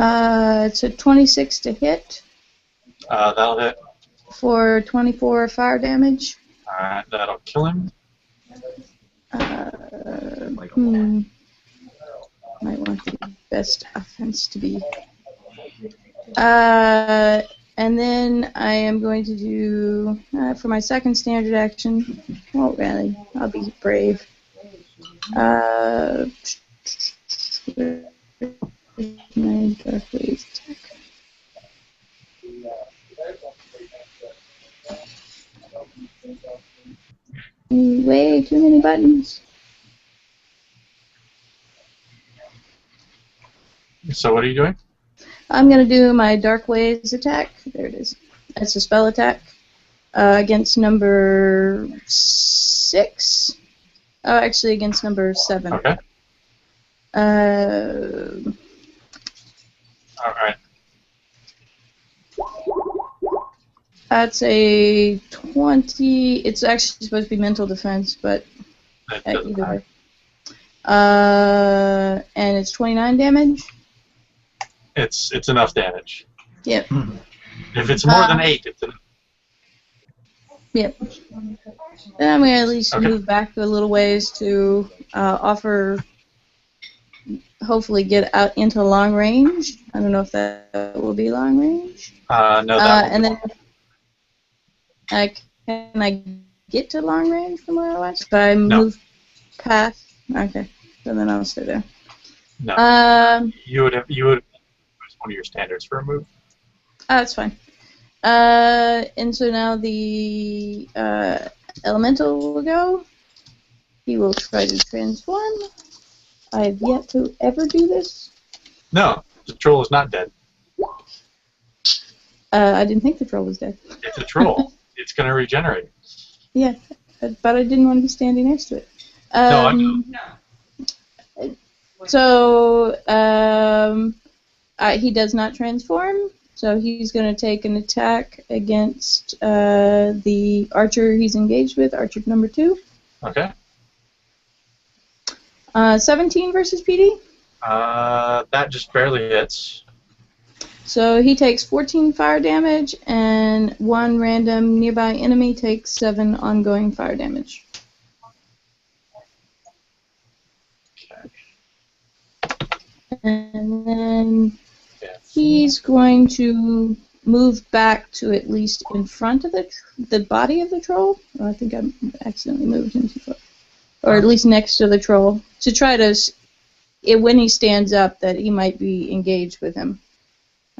It's a 26 to hit That'll hit. for 24 fire damage. Alright, that'll kill him. Might want the best offense to be. And then I am going to do, for my second standard action, won't rally, I'll be brave. My Dark Wave attack. Way too many buttons. So what are you doing? I'm going to do my Dark Waves attack. There it is. It's a spell attack against number 6. Oh, actually against number 7. Okay. Alright. That's a 20. It's actually supposed to be mental defense, but That doesn't either matter. way. And it's 29 damage. It's enough damage. Yep. If it's more than 8, it's enough. Yep. Then I'm going to at least Okay. move back a little ways to offer, hopefully get out into long range. I don't know if that will be long range. No, that And then can I get to long range from where I was? If I move past, okay, so then I'll stay there. No. You would use one of your standards for a move. That's fine. And so now the elemental will go. He will try to transform. I've yet to ever do this. No, the troll is not dead. I didn't think the troll was dead. It's a troll. It's going to regenerate. Yeah, but I didn't want to be standing next to it. No, I know. No. So he does not transform. So he's going to take an attack against the archer he's engaged with, archer number 2. Okay. 17 versus PD. That just barely hits. So he takes 14 fire damage, and one random nearby enemy takes 7 ongoing fire damage. Okay. And then Yeah. he's going to move back to at least in front of the body of the troll. Oh, I think I accidentally moved him too far. Or at least next to the troll, to try to, when he stands up, that he might be engaged with him.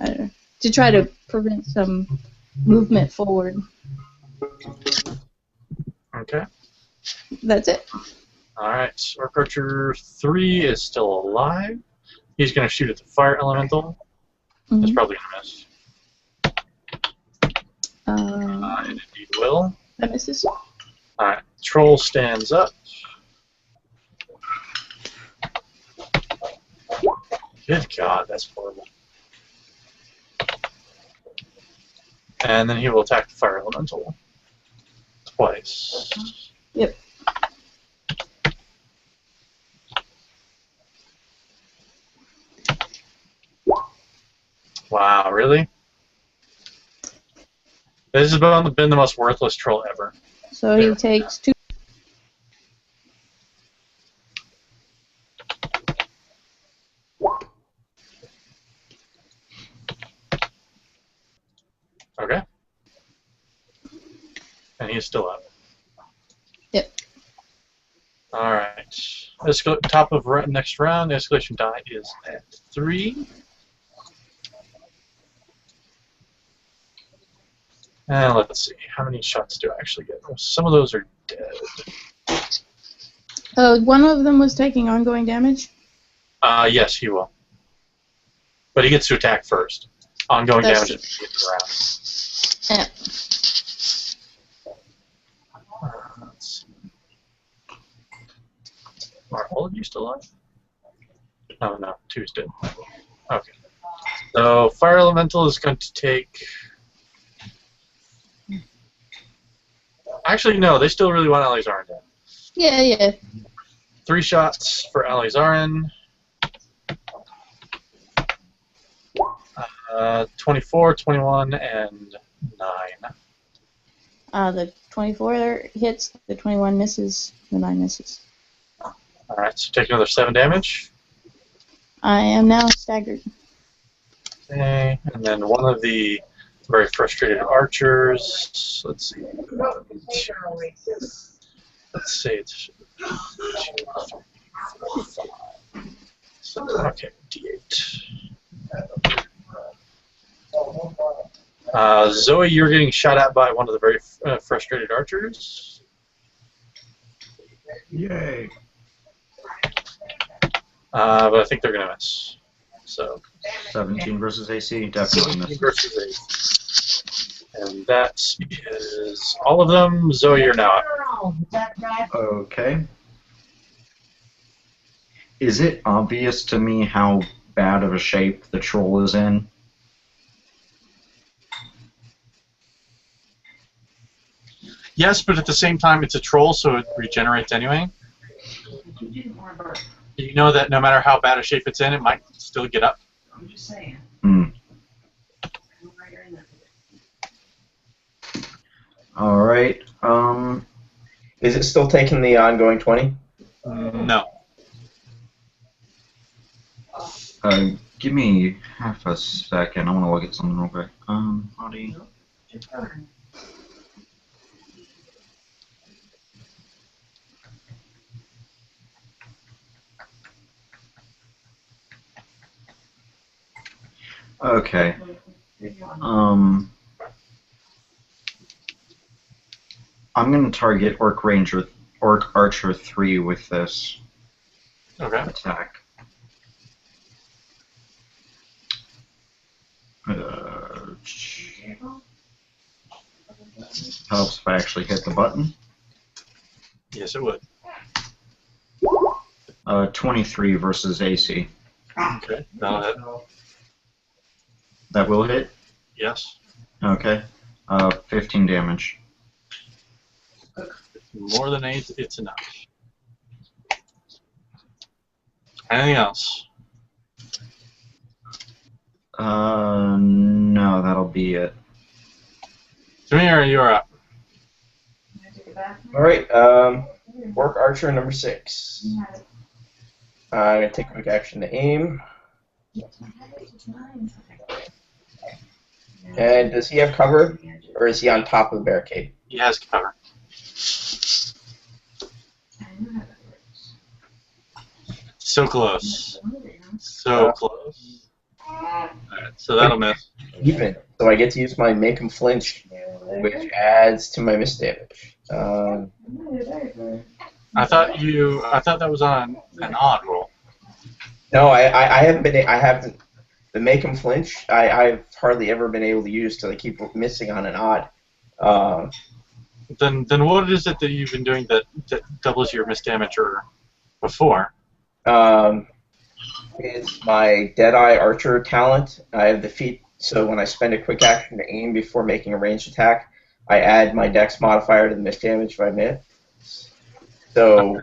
I don't know, to try to prevent some movement forward. Okay. That's it. Alright. Orc Archer 3 is still alive. He's going to shoot at the fire elemental. It's Mhm. probably going to miss. It indeed will. That misses. Alright. Troll stands up. Good God, that's horrible. And then he will attack the fire elemental. Twice. Yep. Wow, really? This has been the most worthless troll ever. So he takes 2. Okay. And he's still up. Yep. Alright. Top of next round, the escalation die is at 3. And let's see, how many shots do I actually get? Oh, some of those are dead. One of them was taking ongoing damage. Yes, he will. But he gets to attack first. Ongoing That's damage at the beginning of the round. Yeah. Let's see. Are all of you still alive? Oh no, 2's dead. Okay. So fire elemental is going to take. Actually, no, they still really want Alizarin dead. Yeah, yeah. 3 shots for Alizarin. 24, 21, and 9. The 24 hits, the 21 misses, the 9 misses. Alright, so take another 7 damage. I am now staggered. Okay, and then one of the very frustrated archers. Let's see. Let's say it's 2, 3, 4, 5. So, okay, D8. Zoe, you're getting shot at by one of the very frustrated archers. Yay. But I think they're going to miss. So 17 versus AC, definitely 17 misses. versus 8. And that is all of them. Zoe, you're now up. Okay. Is it obvious to me how bad of a shape the troll is in? Yes, but at the same time, it's a troll, so it regenerates anyway. You know that no matter how bad a shape it's in, it might still get up. I'm just saying. All right. Is it still taking the ongoing 20? No. Give me half a second. I want to look at something real quick. Body. Okay. I'm gonna target Orc Archer 3 with this Okay. attack. Helps if I actually hit the button. Yes, it would. 23 versus AC. Okay. That'll hit. That will hit? Yes. Okay. 15 damage. More than 8, it's enough. Anything else? No, that'll be it. Tamir, you're up. Alright, Orc Archer number 6. I'm going to take a quick action to aim. And does he have cover? Or is he on top of the barricade? He has cover. So close. So close. Alright, so that'll miss. Even. So I get to use my Make 'em Flinch, which adds to my miss damage. I thought that was on an odd roll. No, I haven't. The Make 'em Flinch, I've hardly ever been able to use till I keep missing on an odd. Then what is it that you've been doing that doubles your miss damage or before? It's my Deadeye Archer talent. I have the feat, so when I spend a quick action to aim before making a ranged attack, I add my Dex modifier to the miss damage by miss. So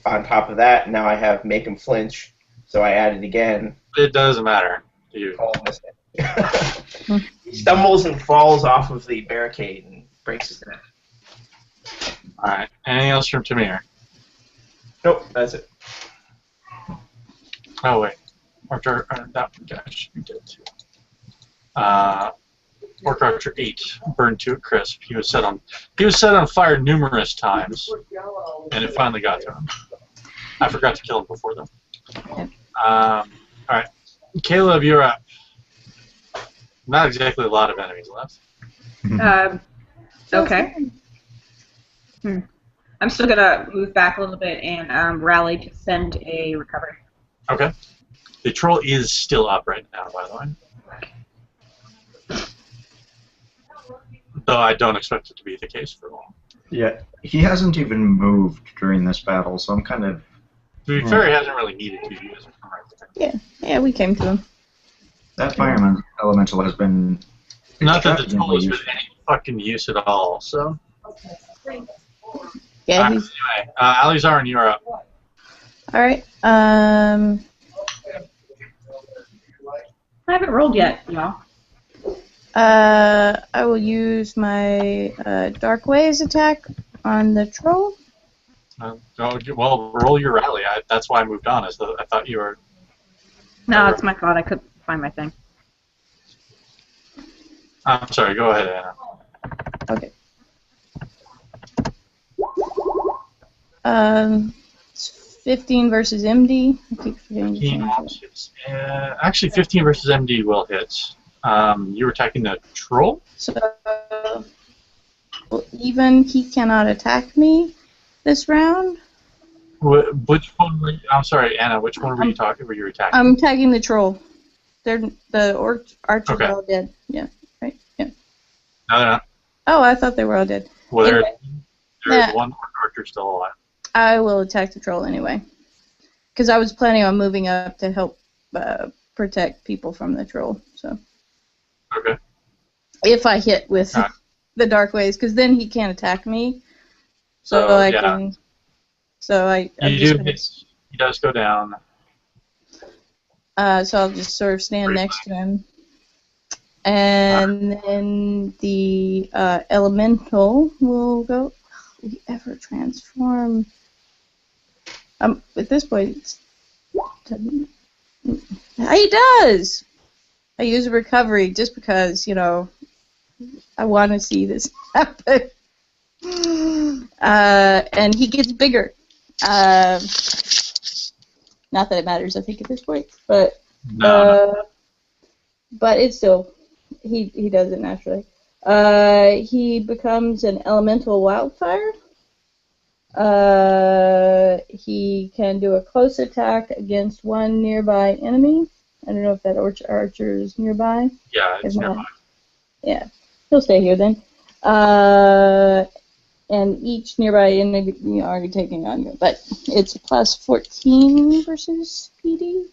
on top of that, now I have Make 'em Flinch, so I add it again. It doesn't matter to you. Oh, miss it. He stumbles and falls off of the barricade and breaks his neck. Alright. Anything else from Tamir? Nope, that's it. Oh wait. Archer, that guy should be dead too. Orc Archer 8 burned to a crisp. He was set on fire numerous times, and it finally got to him. I forgot to kill him before though. All right, Caleb, you're up. Not exactly a lot of enemies left. Okay. I'm still gonna move back a little bit and rally to send a recovery. Okay. The troll is still up right now, by the way. Though I don't expect it to be the case for long. Yeah, he hasn't even moved during this battle, so I'm kind of... To be fair, he hasn't really needed to. He hasn't come right there. Yeah, we came to him. That fireman elemental has been... Not that the troll has been any fucking use at all, so... Yeah. Anyway, Alizar, and you're up. All right. I haven't rolled yet, y'all. I will use my Dark Ways attack on the troll. Well, roll your rally. That's why I moved on. I thought you were... No, it's my fault. I couldn't find my thing. I'm sorry. Go ahead, Anna. Okay. It's 15 versus MD. I keep forgetting to 15 change hits. Actually, 15 versus MD will hit. You were attacking the troll? So, even he cannot attack me this round. Which one were you, I'm sorry, Anna, which one were you attacking? I'm attacking the troll. The archers Okay. are all dead. Yeah, right? Yeah. No, they're not. Oh, I thought they were all dead. Well, there's Yeah. one archer still alive. I will attack the troll anyway. Because I was planning on moving up to help protect people from the troll. So Okay. if I hit with Alright. the Dark Ways, because then he can't attack me. So So, I yeah. can. So I'm You just do gonna, hit. He does go down. so I'll just sort of stand Pretty next to him. And then the elemental will go. Will he ever transform? At this point, he does. I use recovery just because, I want to see this happen. And he gets bigger. Not that it matters, I think, at this point, but No. but it's still he does it naturally. He becomes an elemental wildfire. He can do a close attack against one nearby enemy. I don't know if that archer is nearby. Yeah, it's nearby. Yeah, he'll stay here then. And each nearby enemy already taking on you, but it's plus 14 versus PD.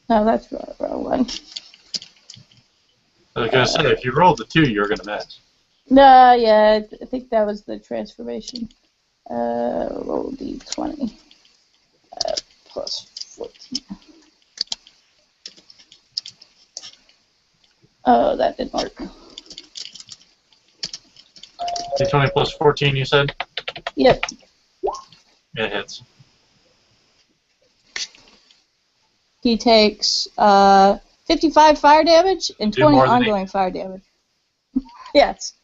No, that's the wrong one. I was going to say, if you rolled the 2, you're going to miss. No, yeah, I think that was the transformation. Roll D20. Plus 14. Oh, that didn't work. D20 plus 14, you said? Yep. It hits. He takes 55 fire damage and Do 20 more than ongoing fire damage. Yes.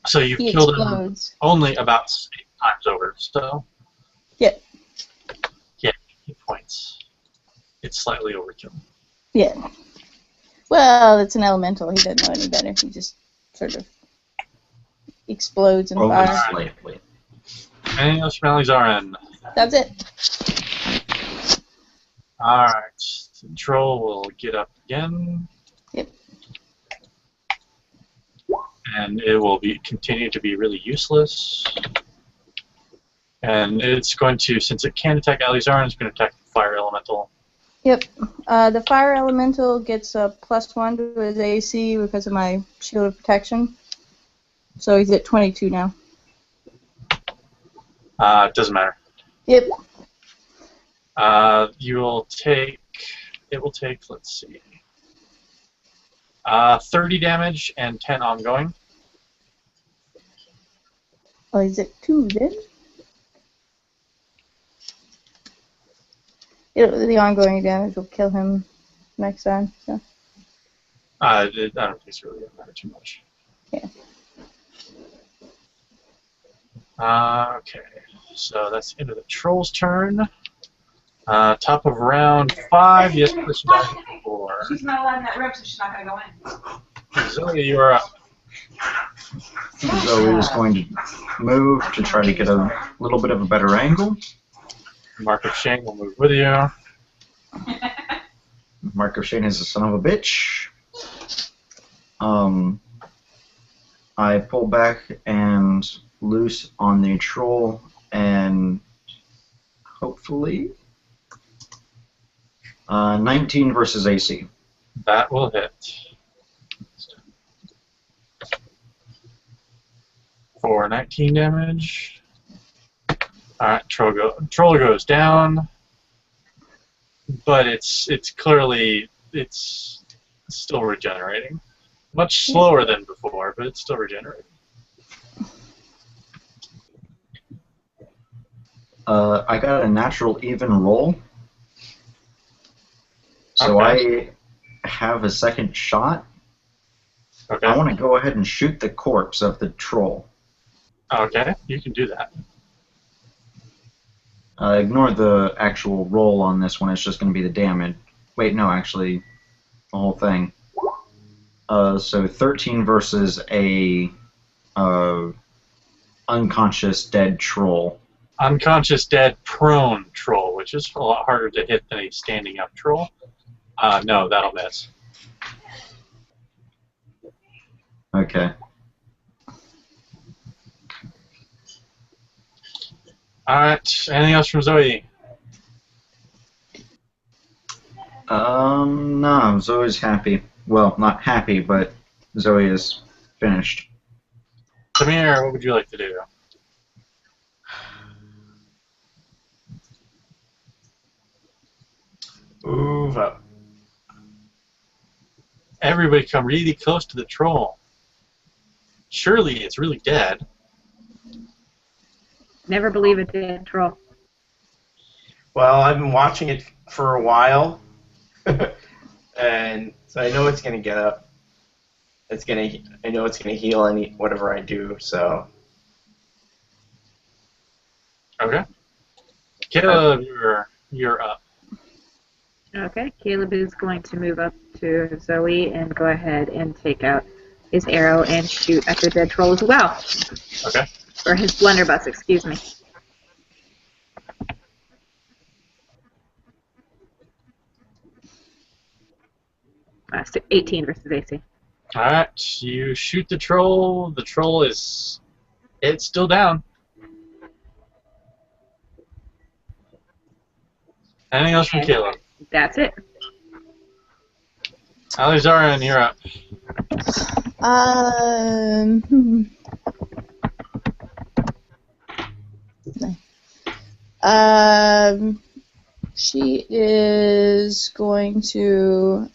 So you've He killed explodes. him only about 8 times over, so... Yeah. Yeah, 8 points. It's slightly overkill. Yeah. Well, it's an elemental. He doesn't know any better. He just sort of explodes in Only fire. slightly. Anything else from Alizaren? That's it. Alright. The troll will get up again. Yep. And it will continue to be really useless. And it's going to, since it can attack Alizaren, it's going to attack the fire elemental. Yep. The fire elemental gets a +1 to his AC because of my shield of protection. So he's at 22 now. It doesn't matter. Yep. You will take, it will take, let's see, 30 damage and 10 ongoing. Oh, he's at 2 then? The ongoing damage will kill him next time. So. I don't think it's really going to matter too much. Yeah. Okay, so that's the end of the troll's turn. Top of round 5. Yes, person died before. She's not allowed in that room, so she's not going to go in. Zoe, you're up. Zoe is going to move to try to get a little bit of a better angle. Mark of Shane will move with you. Mark of Shane is a son of a bitch. I pull back and loose on the troll, and hopefully 19 versus AC. That will hit. For 19 damage. Alright, troll goes down. But it's clearly, it's still regenerating. Much slower than before, but it's still regenerating. I got a natural even roll. So Okay. I have a second shot. Okay. I want to go ahead and shoot the corpse of the troll. Okay, you can do that. Ignore the actual roll on this one, it's just going to be the damage. Wait, no, actually, the whole thing. So 13 versus a unconscious dead troll. Unconscious, dead, prone troll, which is a lot harder to hit than a standing up troll. No, that'll miss. Okay. Alright, anything else from Zoe? No, Zoe's happy. Well, not happy, but Zoe is finished. Samir, what would you like to do? Move up. Everybody come really close to the troll. Surely it's really dead. Never believe a dead troll. Well, I've been watching it for a while, and so I know it's gonna get up. I know it's gonna heal whatever I do. So. Okay. Caleb, you're up. Okay, Caleb is going to move up to Zoe and go ahead and take out his arrow and shoot at the dead troll as well. Okay. Or his blunderbuss, excuse me. 18 versus AC. Alright, you shoot the troll. The troll it's still down. Anything else from Caleb? That's it. Alizarian, you're up. She is going to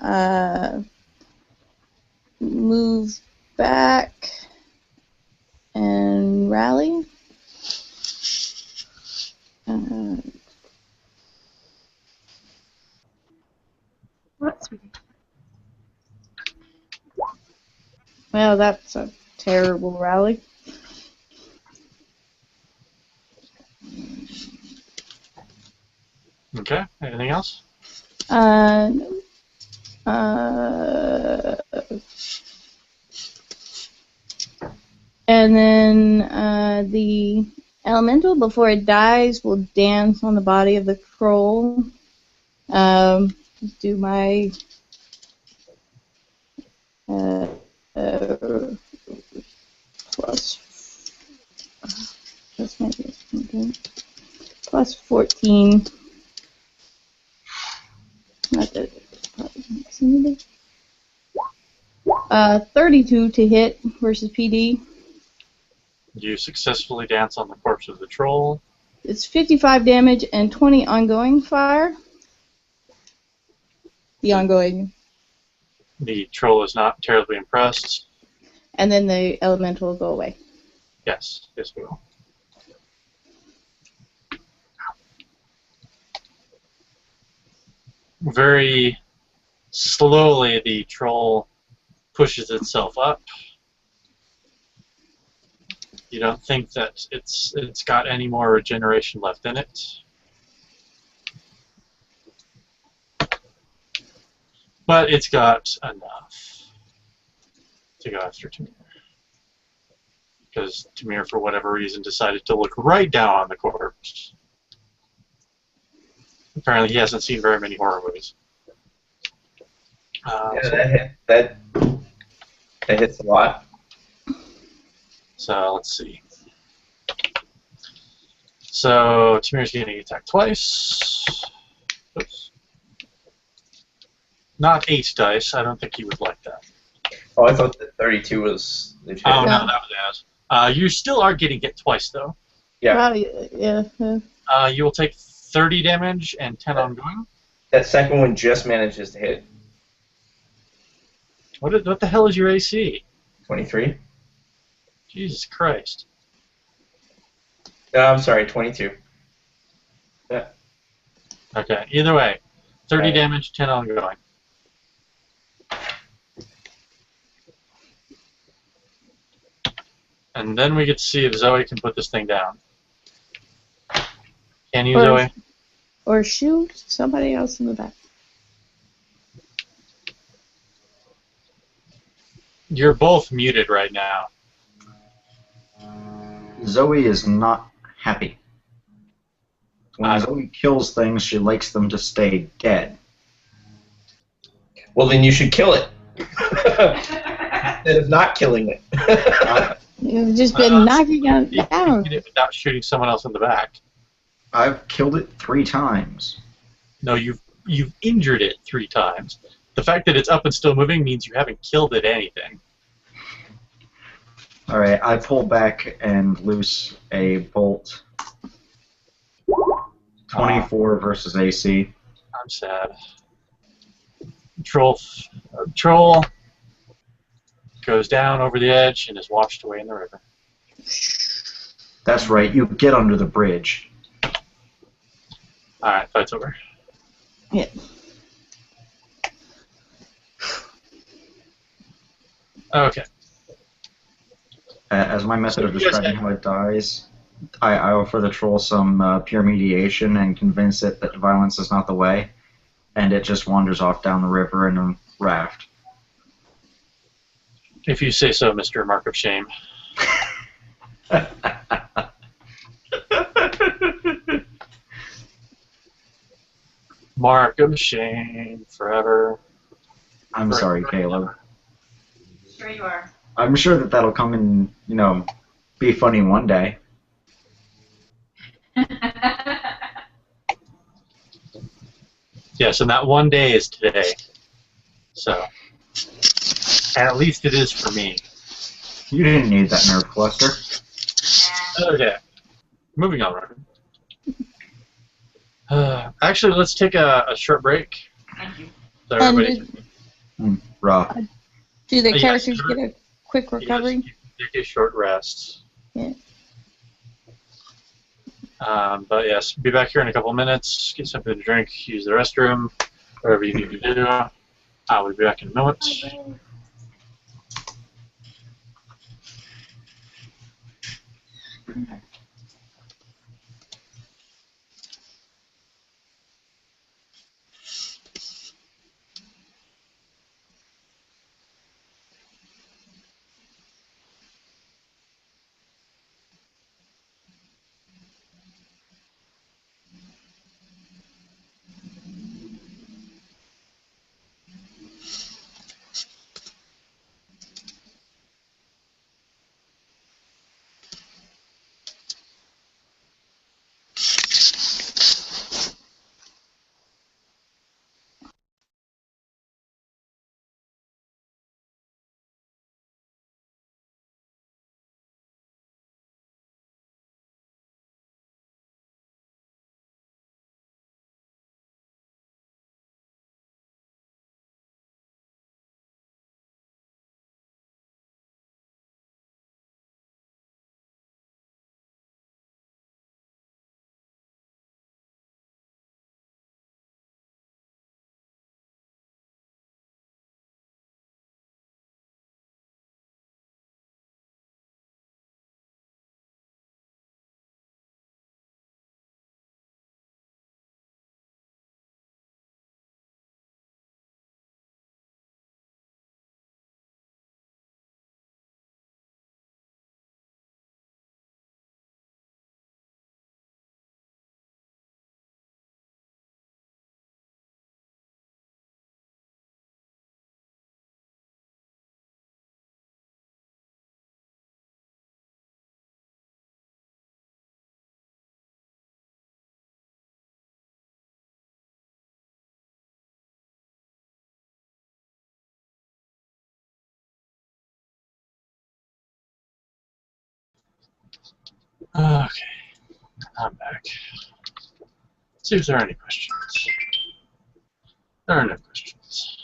move back and rally. What, sweetie? Well, that's a terrible rally. Okay, anything else? No. And then the elemental, before it dies, will dance on the body of the troll. Do my plus. That's maybe okay. Plus 14. Not that it's 32 to hit versus PD. You successfully dance on the corpse of the troll. It's 55 damage and 20 ongoing fire. The ongoing. The troll is not terribly impressed. And then the elemental will go away. Yes, it will. Very slowly, the troll pushes itself up. You don't think that it's got any more regeneration left in it. But it's got enough to go after Tamir. Because Tamir, for whatever reason, decided to look right down on the corpse. Apparently he hasn't seen very many horror movies. Yeah, that hits a lot. So let's see. So Tamir's getting attacked twice. Oops. Not 8 dice. I don't think he would like that. Oh, I thought that 32 was. Oh no, that was as. You still are getting hit twice though. Yeah. Yeah. You will take 30 damage and 10 ongoing. That second one just manages to hit. What the hell is your AC? 23. Jesus Christ. I'm sorry, 22. Yeah. Okay, either way. 30 Right. damage, 10 ongoing. And then we get to see if Zoe can put this thing down. Can you, Zoe? Or shoot somebody else in the back. You're both muted right now. Zoe is not happy. When Zoe kills things, she likes them to stay dead. Well, then you should kill it. Instead of not killing it. You've just been knocking it You down. can hit it without shooting someone else in the back. I've killed it 3 times. No, you've injured it 3 times. The fact that it's up and still moving means you haven't killed it anything. Alright, I pull back and loose a bolt. 24 versus AC. I'm sad. Troll goes down over the edge and is washed away in the river. That's right. You get under the bridge. All right, fight's over. Yeah. Okay. As my method of describing how it dies, I offer the troll some pure mediation and convince it that violence is not the way, and it just wanders off down the river in a raft. If you say so, Mr. Mark of Shame. Mark of Shame forever. I'm sorry, Caleb. Sure you are. I'm sure that that'll come and, be funny one day. Yes, and that one day is today. So, and at least it is for me. You didn't need that nerve cluster. Okay. Moving on, Robert. Actually, let's take a short break. Thank you. So everybody, Raw. Do the yes, characters get a quick recovery? yes, take a short rest. Yeah. But yes, be back here in a couple minutes. Get something to drink. Use the restroom. Whatever you need to do. I will be back in a moment. Okay, I'm back. Let's see if there are any questions. There are no questions.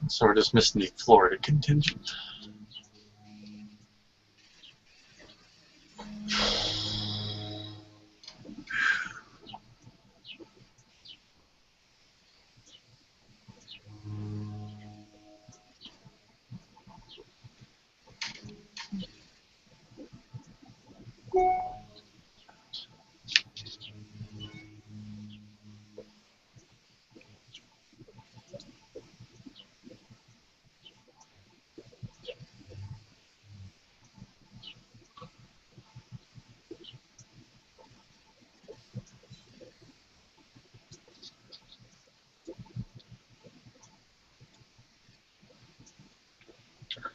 So we're just missing the Florida contingent.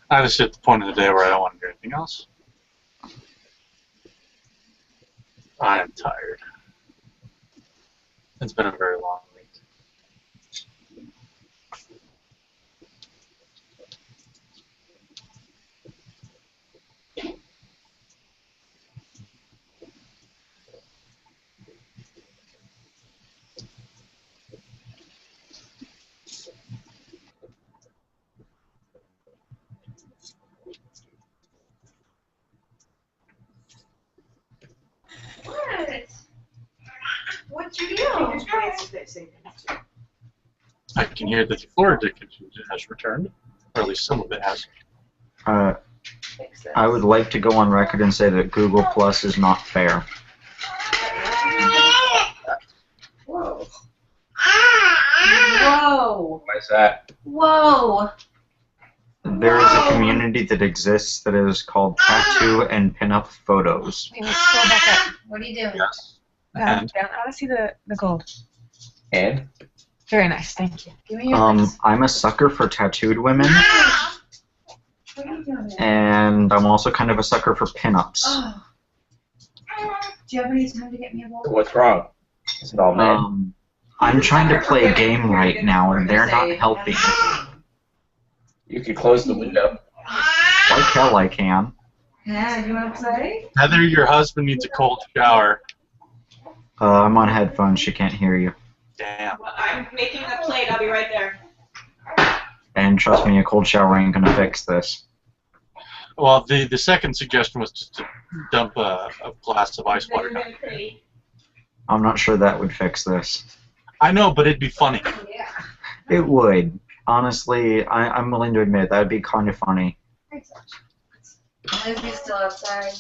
I'm just at the point of the day where I don't want to do anything else. I am tired. It's been a very long week. What? What's your deal? I can hear that the Florida contingent has returned, or at least some of it has. I would like to go on record and say that Google Plus is not fair. Whoa. Whoa. Why is that? Whoa. There is a community that exists that is called Tattoo and Pinup Photos. Wait, scroll back up. What are you doing? Yes. Down, And down. I want to see the gold. And? Very nice, thank you. Give me your face. I'm a sucker for tattooed women, What are you doing? and I'm also kind of a sucker for pinups. Oh. Do you have any time to get me a bowl? What's wrong? Is it all men? I'm trying to play a game right now, and they're not helping. You could close the window. Like hell I can. Yeah, you want to play? Heather, your husband needs a cold shower. I'm on headphones, she can't hear you. Damn. Well, I'm making the plate. I'll be right there. And trust me, a cold shower ain't gonna fix this. Well, the second suggestion was just to dump a glass of ice water down. I'm not sure that would fix this. I know, but it'd be funny. Yeah. It would. Honestly, I'm willing to admit that'd be kind of funny. Lizzie's still outside.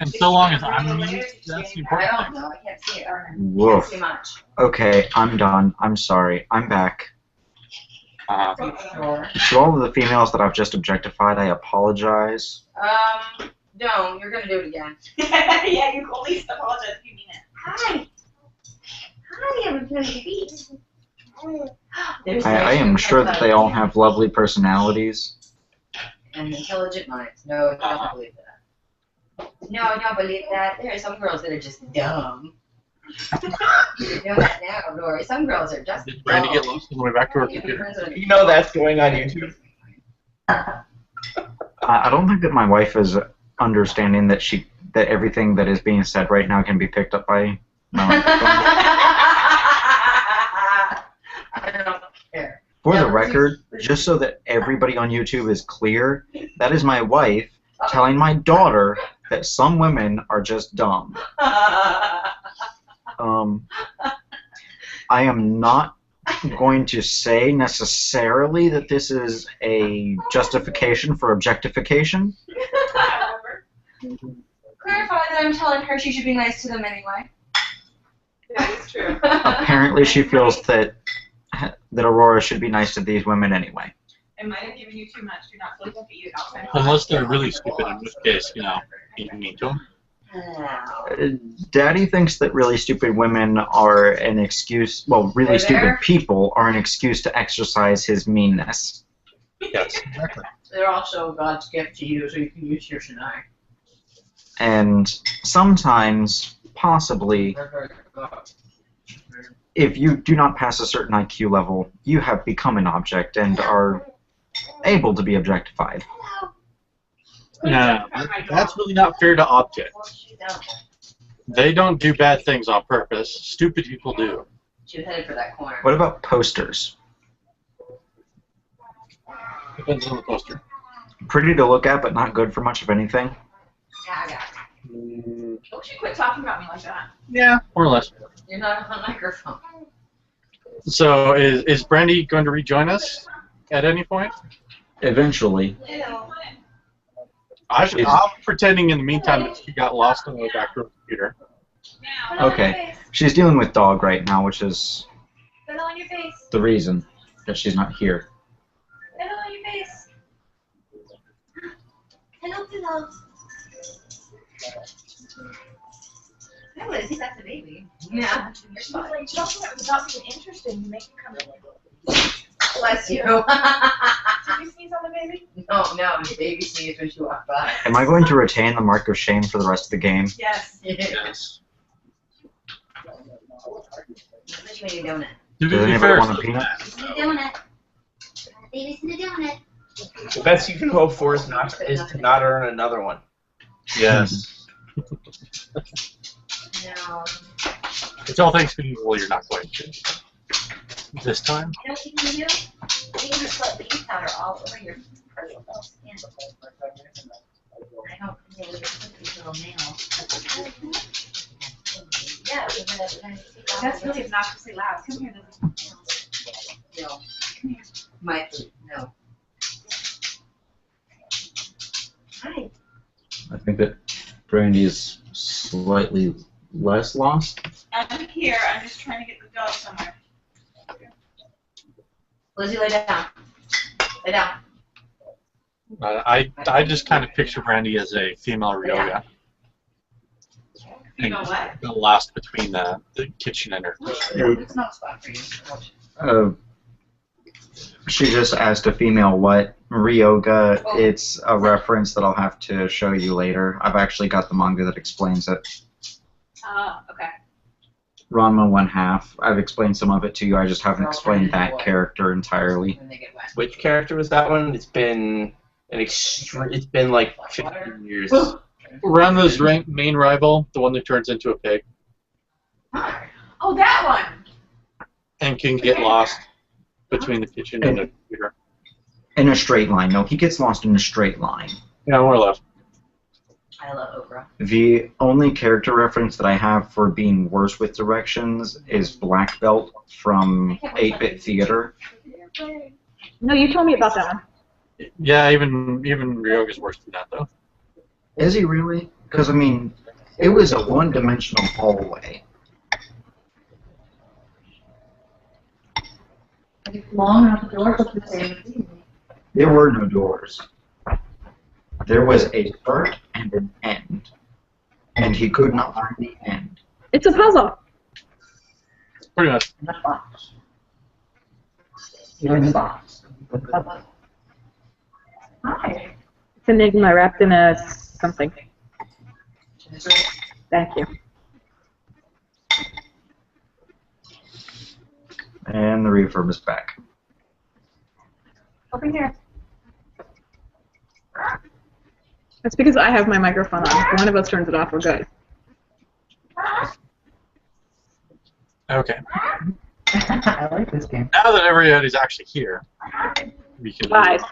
And so long as I'm amused, that's the I important don't thing. know. I can't see it. I Woof. can't see much. Okay, I'm done. I'm sorry. I'm back. Sure. To all of the females that I've just objectified, I apologize. No, you're gonna do it again. Yeah, you at least apologize if you mean it. Hi. Hi, everybody. Beat. I am sure that they all have lovely personalities. And intelligent minds. No, I don't believe that. No, I don't believe that. There are some girls that are just dumb. You know that now, Rory. Some girls are just Did Brandy dumb. get lost on the way back to her You can be computer? friends with You know that's going on YouTube. I don't think that my wife is understanding that that everything that is being said right now can be picked up by my microphone. I don't care. For Yeah, the record, just so that everybody on YouTube is clear, that is my wife telling my daughter that some women are just dumb. I am not going to say necessarily that this is a justification for objectification. Clarify that I'm telling her she should be nice to them anyway. That is true. Apparently she feels that Aurora should be nice to these women anyway. I might have given you too much. Do not fully look at you. Outside. Unless they're really stupid, in which case, you can mean to them. Daddy thinks that really stupid women are an excuse, well, really stupid people are an excuse to exercise his meanness. Yes, exactly. They're also God's gift to you, so you can use yours tonight. And sometimes, possibly, if you do not pass a certain IQ level, you have become an object and are able to be objectified. No, that's really not fair to objects. They don't do bad things on purpose. Stupid people do. She was headed for that corner. What about posters? Depends on the poster. Pretty to look at, but not good for much of anything. Yeah, I got it. Don't you quit talking about me like that. Yeah, more or less. You're not on microphone. So is Brandy going to rejoin us at any point? Eventually. I'm pretending in the meantime that she got lost on the back room computer. Okay. She's dealing with dog right now, which is Hello on your face. the reason that she's not here. Hello on your face. Hello, hello. Hey, Lizzie, that's a baby. Yeah. She's like talking without being interested. You make it come in. Bless you. Did you sneeze on the baby? No, the baby sneezed when she walked by. Am I going to retain the mark of shame for the rest of the game? Yes. Yes. Which made a donut. To Does be anybody fair, want a peanut? Baby's in a donut. Baby's in a donut. The best you can hope for is to not earn another one. yes. No. It's all thanks to you. Well, you're not going to. This time? You know what you can do? You can just put baby powder all over your little skin. I don't really put these little nails. Yeah, That's really obnoxiously loud. Come here, Lizzie. No. My food, no. Hi. I think that Brandy is slightly less lost. I'm here. I'm just trying to get the dog somewhere. Lizzie, lay down. Lay down. I just kind of picture Brandy as a female Ryoga. You know what? The lost between the kitchen and her. It's not a spot for you. She just asked a female what. Ryoga, Oh. it's a reference that I'll have to show you later. I've actually got the manga that explains it. Okay. Ranma 1/2. I've explained some of it to you, I just haven't explained that character entirely. When they get wet. Which character was that one? It's been It's been like 15 years. Ranma's main rival, the one that turns into a pig, Oh, that one. and can get lost between the kitchen and the computer. In a straight line. No, he gets lost in a straight line. Yeah, more or less. I love okra. The only character reference that I have for being worse with directions is Black Belt from 8-Bit Theater. No, you told me about that one. Yeah, even Ryoga's worse than that, though. Is he really? Because, I mean, it was a one-dimensional hallway. Long enough, the doors look the same. There were no doors. There was a start and an end. And he could not find the end. It's a puzzle. Pretty much. In the box. You're in the box. Hi. It's Enigma wrapped in a something. Thank you. And the refurb is back. Over here. That's because I have my microphone on. If one of us turns it off, we're good. Okay. I like this game. Now that everybody's actually here, we can. Live.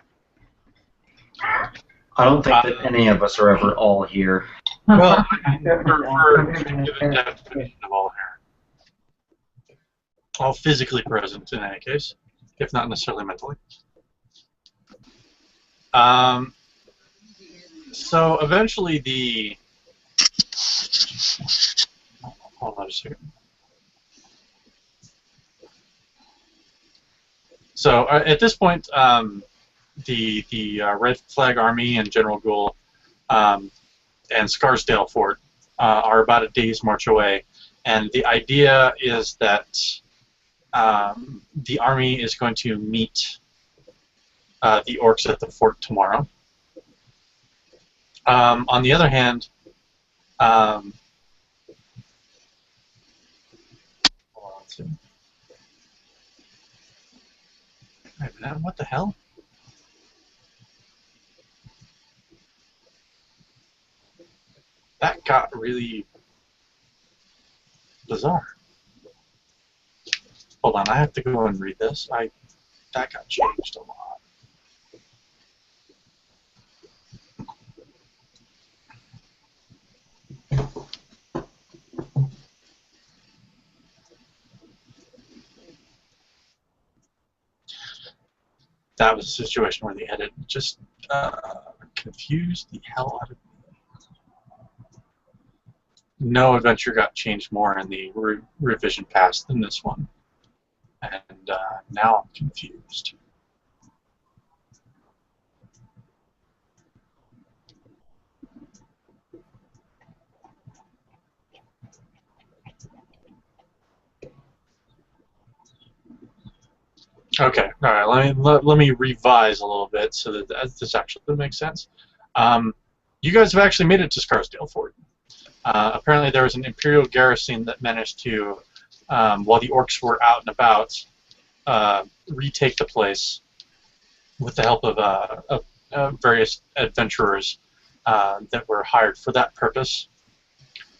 I don't think that any of us are ever all here. Well, for given definition of all here. All physically present in any case, if not necessarily mentally. So eventually the. Hold on a second. So at this point, the Red Flag Army and General Ghoul and Scarsdale Fort are about a day's march away, and the idea is that the army is going to meet the orcs at the fort tomorrow. On the other hand, hold on, let's see. Wait a minute, what the hell? That got really bizarre. Hold on, I have to go and read this. That got changed a lot. that was a situation where they had it just confused the hell out of me. No adventure got changed more in the revision pass than this one. And now I'm confused. Okay, all right. Let me revise a little bit so that this actually makes sense. You guys have actually made it to Scarsdale Fort. Apparently, there was an Imperial garrison that managed to, while the orcs were out and about, retake the place with the help of various adventurers that were hired for that purpose.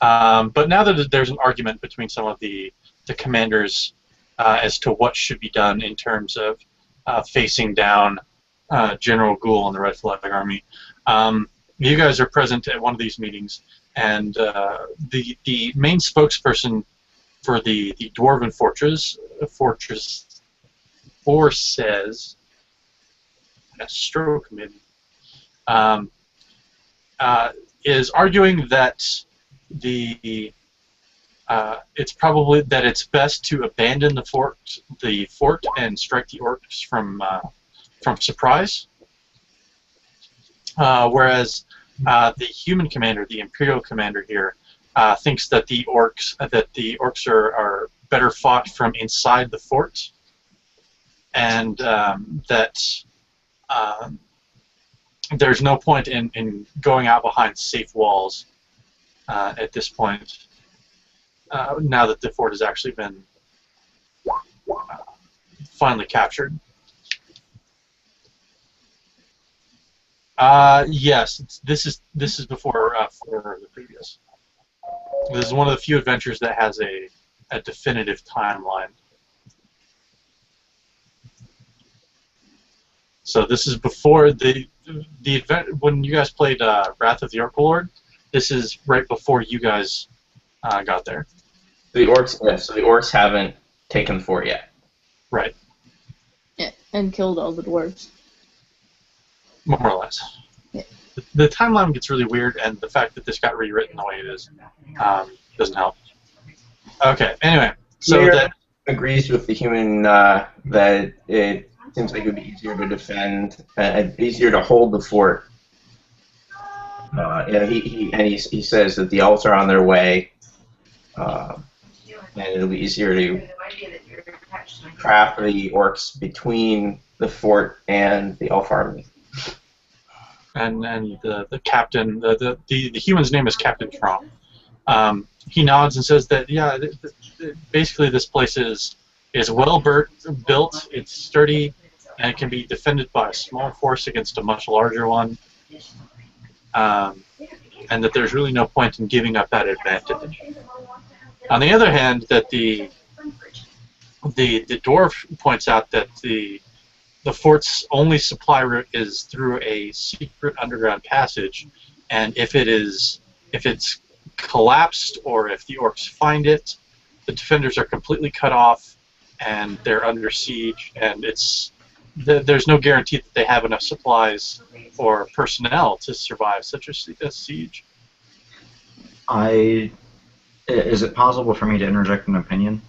But now that there's an argument between some of the commanders as to what should be done in terms of facing down General Ghoul and the Red Flag Army, you guys are present at one of these meetings, and the main spokesperson for the Dwarven Fortress says, a stroke maybe, is arguing that it's best to abandon the fort and strike the orcs from surprise, whereas the human commander, the Imperial commander here, thinks that the orcs are better fought from inside the fort, and that there's no point in going out behind safe walls at this point. Now that the fort has actually been finally captured. Yes, this is before for the previous. This is one of the few adventures that has a definitive timeline. So this is before the event when you guys played Wrath of the Orc Lord. This is right before you guys got there. The orcs, yeah, so the orcs haven't taken the fort yet. Right. Yeah, and killed all the dwarves. More or less. Yeah. The timeline gets really weird, and the fact that this got rewritten the way it is doesn't help. Okay, anyway. So Mayor that agrees with the human that it seems like it would be easier to defend, easier to hold the fort. He says that the elves are on their way, and it'll be easier to trap the orcs between the fort and the elf army. and the captain, the human's name is Captain Trump. He nods and says that basically this place is well built, it's sturdy, and it can be defended by a small force against a much larger one. And that there's really no point in giving up that advantage. On the other hand, that the dwarf points out that the fort's only supply route is through a secret underground passage, and if it's collapsed or if the orcs find it, the defenders are completely cut off and they're under siege, and there's no guarantee that they have enough supplies or personnel to survive such a siege. Is it possible for me to interject an opinion?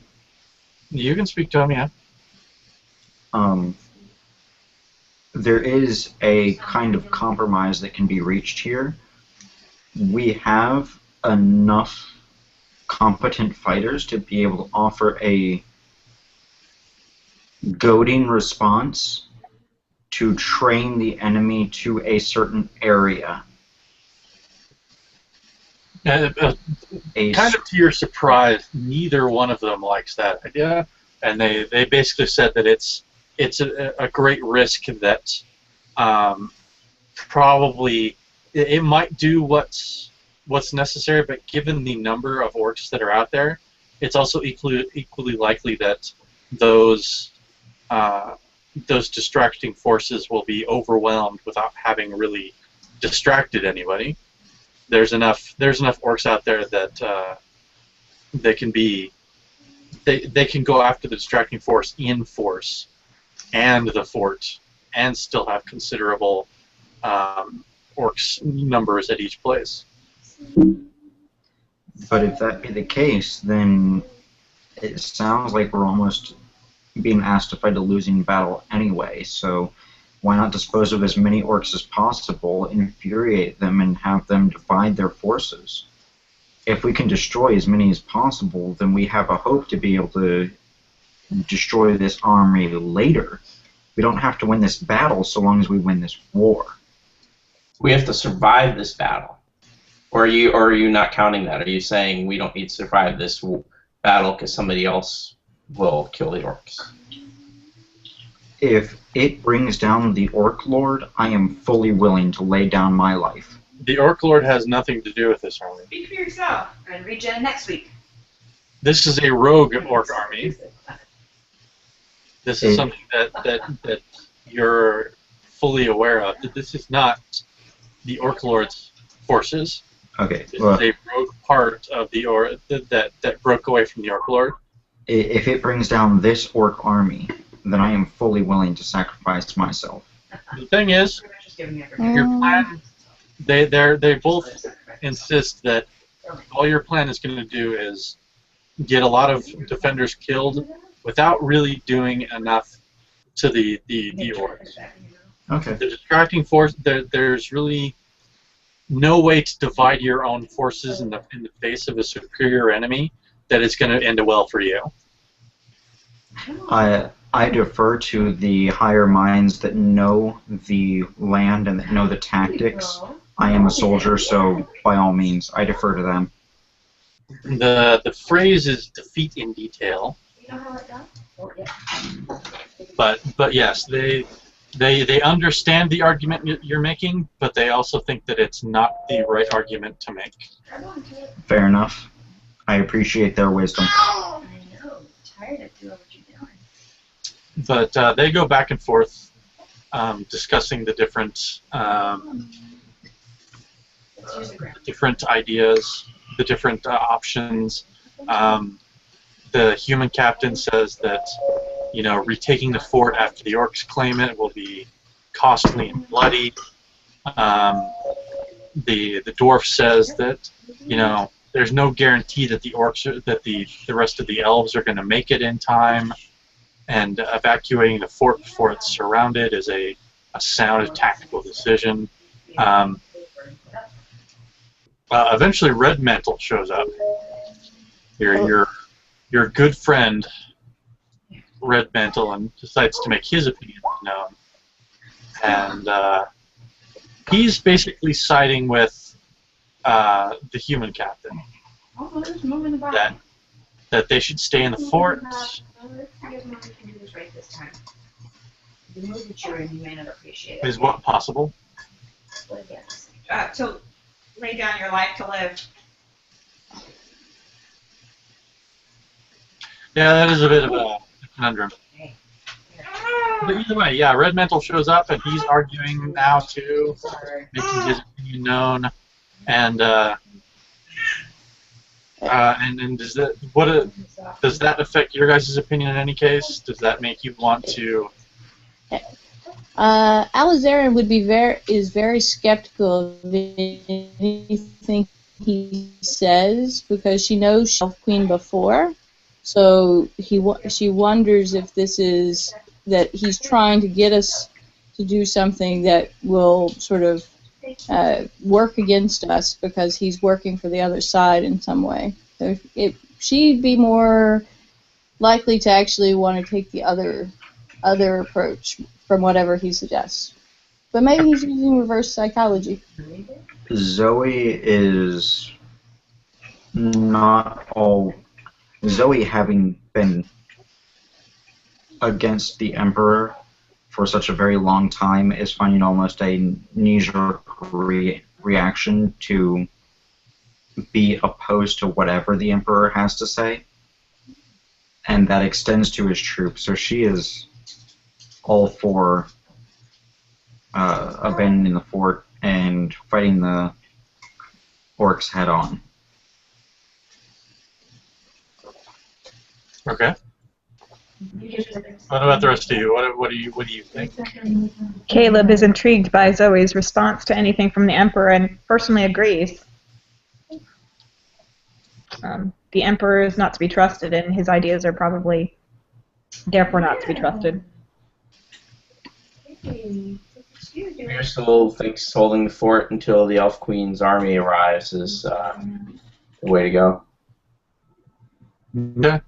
You can speak to him, yeah. There is a kind of compromise that can be reached here. We have enough competent fighters to be able to offer a goading response to train the enemy to a certain area. Kind of to your surprise, neither one of them likes that idea, and they basically said that it's a great risk that probably it might do what's necessary, but given the number of orcs that are out there, it's also equally likely that those distracting forces will be overwhelmed without having really distracted anybody. There's enough orcs out there that they can go after the distracting force in force and the fort and still have considerable orcs numbers at each place. But if that be the case, then it sounds like we're almost being asked to fight a losing battle anyway, so why not dispose of as many orcs as possible, infuriate them, and have them divide their forces? If we can destroy as many as possible, then we have a hope to be able to destroy this army later. We don't have to win this battle so long as we win this war. We have to survive this battle. Or are you not counting that? Are you saying we don't need to survive this battle because somebody else will kill the orcs? If it brings down the Orc Lord, I am fully willing to lay down my life. The Orc Lord has nothing to do with this army. Speak for yourself and regen next week. This is a rogue Orc army. This is something that you're fully aware of. That this is not the Orc Lord's forces. Okay. This is a rogue part of the that broke away from the Orc Lord. If it brings down this Orc army, then I am fully willing to sacrifice myself. The thing is, your plan. They both insist that all your plan is going to do is get a lot of defenders killed without really doing enough to the orcs. Okay. The distracting force. There's really no way to divide your own forces in the face of a superior enemy that is going to end well for you. I defer to the higher minds that know the land and that know the tactics. I am a soldier, so by all means, I defer to them. The phrase is defeat in detail. But yes, they understand the argument you're making, but they also think that it's not the right argument to make. Fair enough. I appreciate their wisdom. I know. I'm tired of doing what you're doing. But they go back and forth discussing the different ideas, the different options. The human captain says that, retaking the fort after the orcs claim it will be costly and bloody. The dwarf says that, there's no guarantee that the orcs the rest of the elves are going to make it in time, and evacuating the fort before it's surrounded is a sound tactical decision. Eventually, Red Mantle shows up. Your good friend, Red Mantle, and decides to make his opinion known. And he's basically siding with the human captain. That they should stay in the fort. The mood that you're in, you may not appreciate it. Is what possible? To lay down your life to live. Yeah, that is a bit of a conundrum. But either way, yeah, Red Mantle shows up and he's arguing now too, making his opinion known, and does that affect your guys' opinion in any case? Does that make you want to? Alizarin is very skeptical of anything he says because she knows she's queen before, so she wonders if this is that he's trying to get us to do something that will sort of work against us because he's working for the other side in some way. So she'd be more likely to actually want to take the other approach from whatever he suggests. But maybe he's using reverse psychology. Zoe is not all... Zoe, having been against the Emperor for such a very long time, is finding almost a knee-jerk reaction to be opposed to whatever the Emperor has to say. And that extends to his troops, so she is all for abandoning the fort and fighting the orcs head-on. Okay. What about the rest of you? What do you think? Caleb is intrigued by Zoe's response to anything from the Emperor and personally agrees. The Emperor is not to be trusted, and his ideas are probably therefore not to be trusted. Mirasol thinks holding the fort until the Elf Queen's army arrives is the way to go. Okay.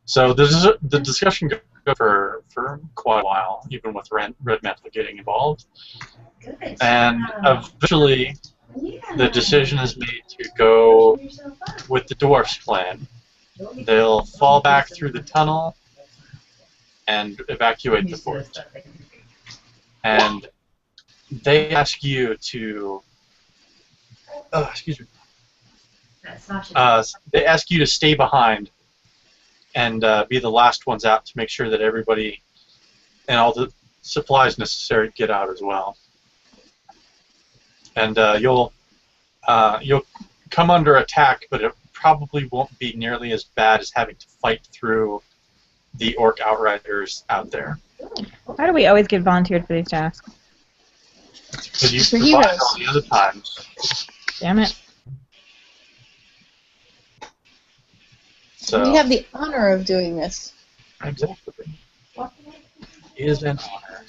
So the discussion goes for quite a while, even with Red Mantle getting involved. And eventually, the decision is made to go with the dwarfs' plan. They'll fall back through the tunnel and evacuate the fort. And they ask you to... excuse me. They ask you to stay behind and be the last ones out to make sure that everybody and all the supplies necessary get out as well. And you'll come under attack, but it probably won't be nearly as bad as having to fight through the orc outriders out there. Why do we always get volunteered for these tasks? Because you For survived heroes. all the other times. Damn it. So, We have the honor of doing this. exactly. Is an honor.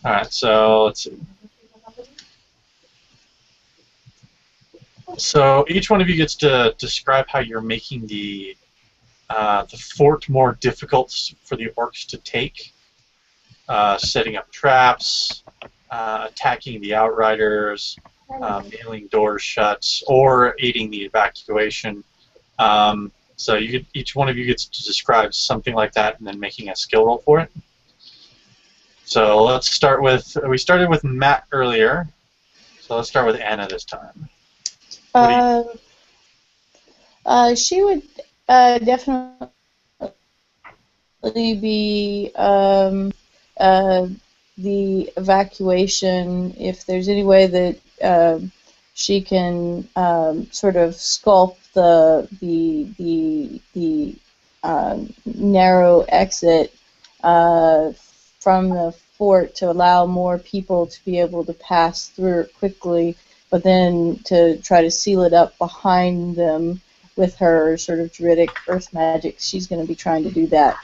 Alright, so let's see. So each one of you gets to describe how you're making the fort more difficult for the orcs to take. Setting up traps, attacking the outriders, nailing doors shut, or aiding the evacuation. So each one of you gets to describe something like that and then making a skill roll for it. So let's start with, we started with Matt earlier, so let's start with Anna this time. She would definitely be the evacuation. If there's any way that she can sort of sculpt the narrow exit from the fort to allow more people to be able to pass through it quickly, but then to try to seal it up behind them with her sort of druidic earth magic. She's going to be trying to do that.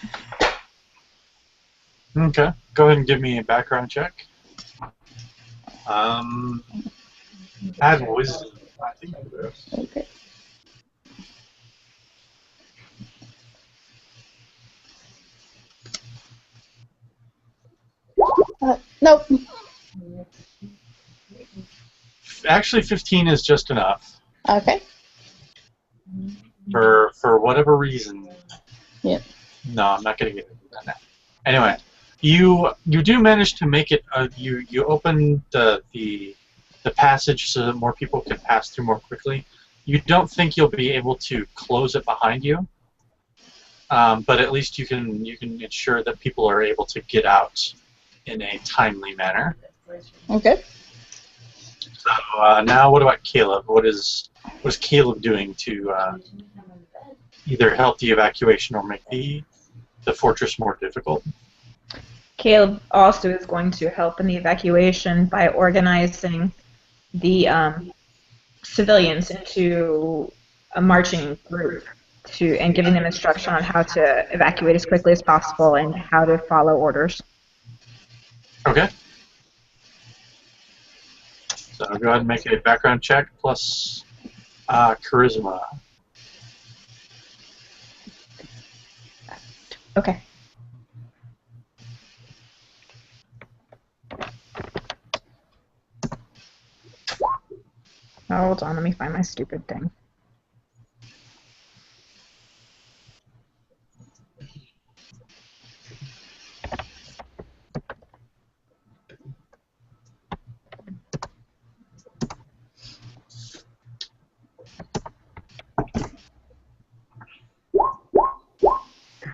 Okay, go ahead and give me a background check. Add wisdom, I think, for this. Okay. Nope. Actually, 15 is just enough. Okay. For whatever reason. Yep. No, I'm not going to get into that now. Anyway, you do manage to make it. You open the passage so that more people can pass through more quickly. You don't think you'll be able to close it behind you, but at least you can ensure that people are able to get out in a timely manner. Okay. So now, what about Caleb? What is Caleb doing to either help the evacuation or make the fortress more difficult? Caleb also is going to help in the evacuation by organizing the civilians into a marching group and giving them instruction on how to evacuate as quickly as possible and how to follow orders. Okay. So go ahead and make a background check plus charisma. Okay. Oh, hold on, let me find my stupid thing.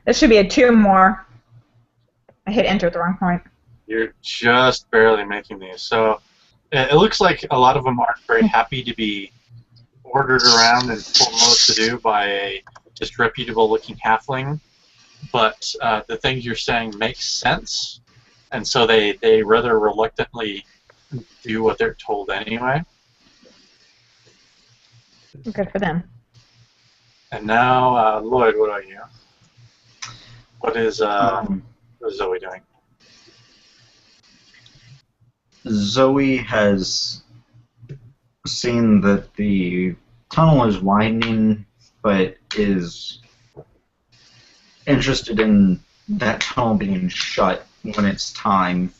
This should be a 2 more. I hit enter at the wrong point. You're just barely making these. So it looks like a lot of them aren't very happy to be ordered around and told what to do by a disreputable looking halfling. but the things you're saying make sense, and so they rather reluctantly do what they're told anyway. Good for them. And now, Lloyd, what are you? What is Um, Zoe doing? Zoe has seen that the tunnel is widening, but is interested in that tunnel being shut when it's time.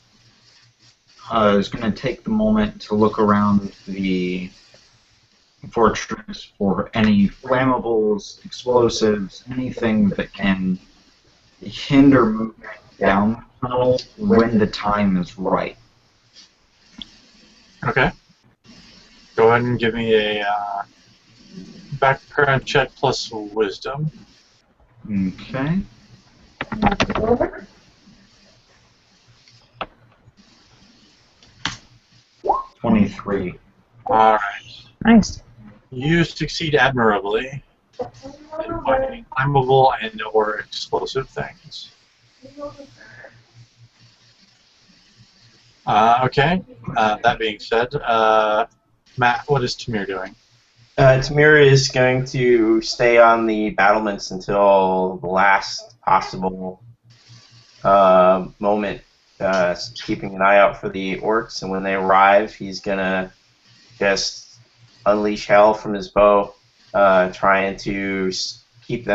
Is going to take the moment to look around the fortress for any flammables, explosives, anything that can hinder movement down the tunnel when the time is right. Okay. Go ahead and give me a background check plus wisdom. Okay. 23. All right. Nice. You succeed admirably in finding climbable and or explosive things. Okay. That being said, Matt, what is Tamir doing? Tamir is going to stay on the battlements until the last possible moment, keeping an eye out for the orcs, and when they arrive, he's gonna just unleash hell from his bow, trying to keep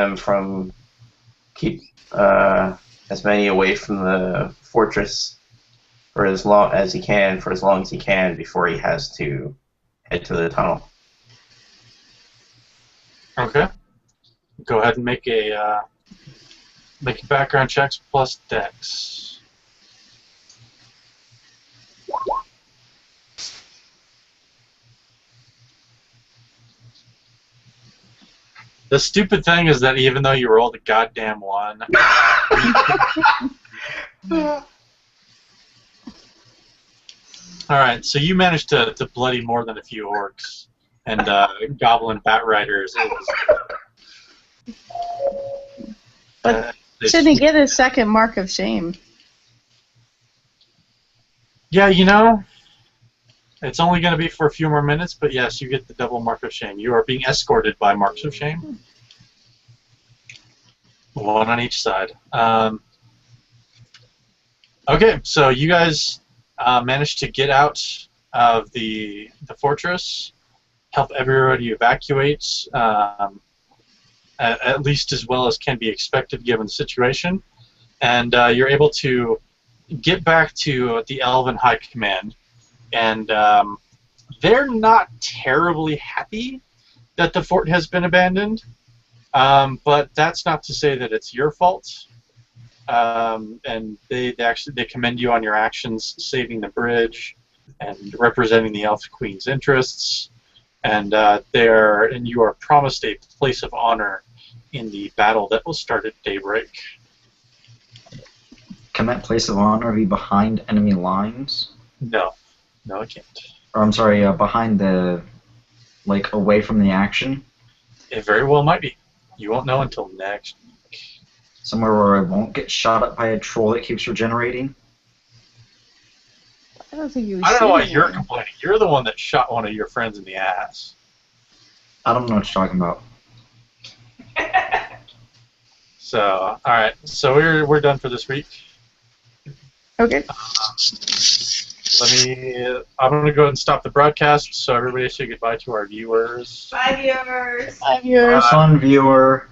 as many away from the fortress for as long as he can, before he has to head to the tunnel. Okay. Go ahead and make a background checks plus dex. The stupid thing is that even though you rolled a goddamn 1, alright, so you managed to bloody more than a few orcs and goblin bat riders. But shouldn't he get a second mark of shame? Yeah, you know, it's only going to be for a few more minutes, but yes, you get the double mark of shame. You are being escorted by marks of shame. One on each side. Okay, so you guys managed to get out of the fortress, help everybody evacuate, at least as well as can be expected given the situation, and you're able to get back to the Elven High Command, and they're not terribly happy that the fort has been abandoned, but that's not to say that it's your fault. And they commend you on your actions, saving the bridge and representing the Elf Queen's interests, and you are promised a place of honor in the battle that will start at daybreak. Can that place of honor be behind enemy lines? No, it can't. Or I'm sorry, behind the, like, away from the action? It very well might be. You won't know until next week. Somewhere where I won't get shot up by a troll that keeps regenerating? I don't think you. I don't know why you're complaining. You're the one that shot one of your friends in the ass. I don't know what you're talking about. So, all right. So we're done for this week. Okay. I'm going to go ahead and stop the broadcast so everybody say goodbye to our viewers. Bye, viewers. Bye, viewers. Fun viewer.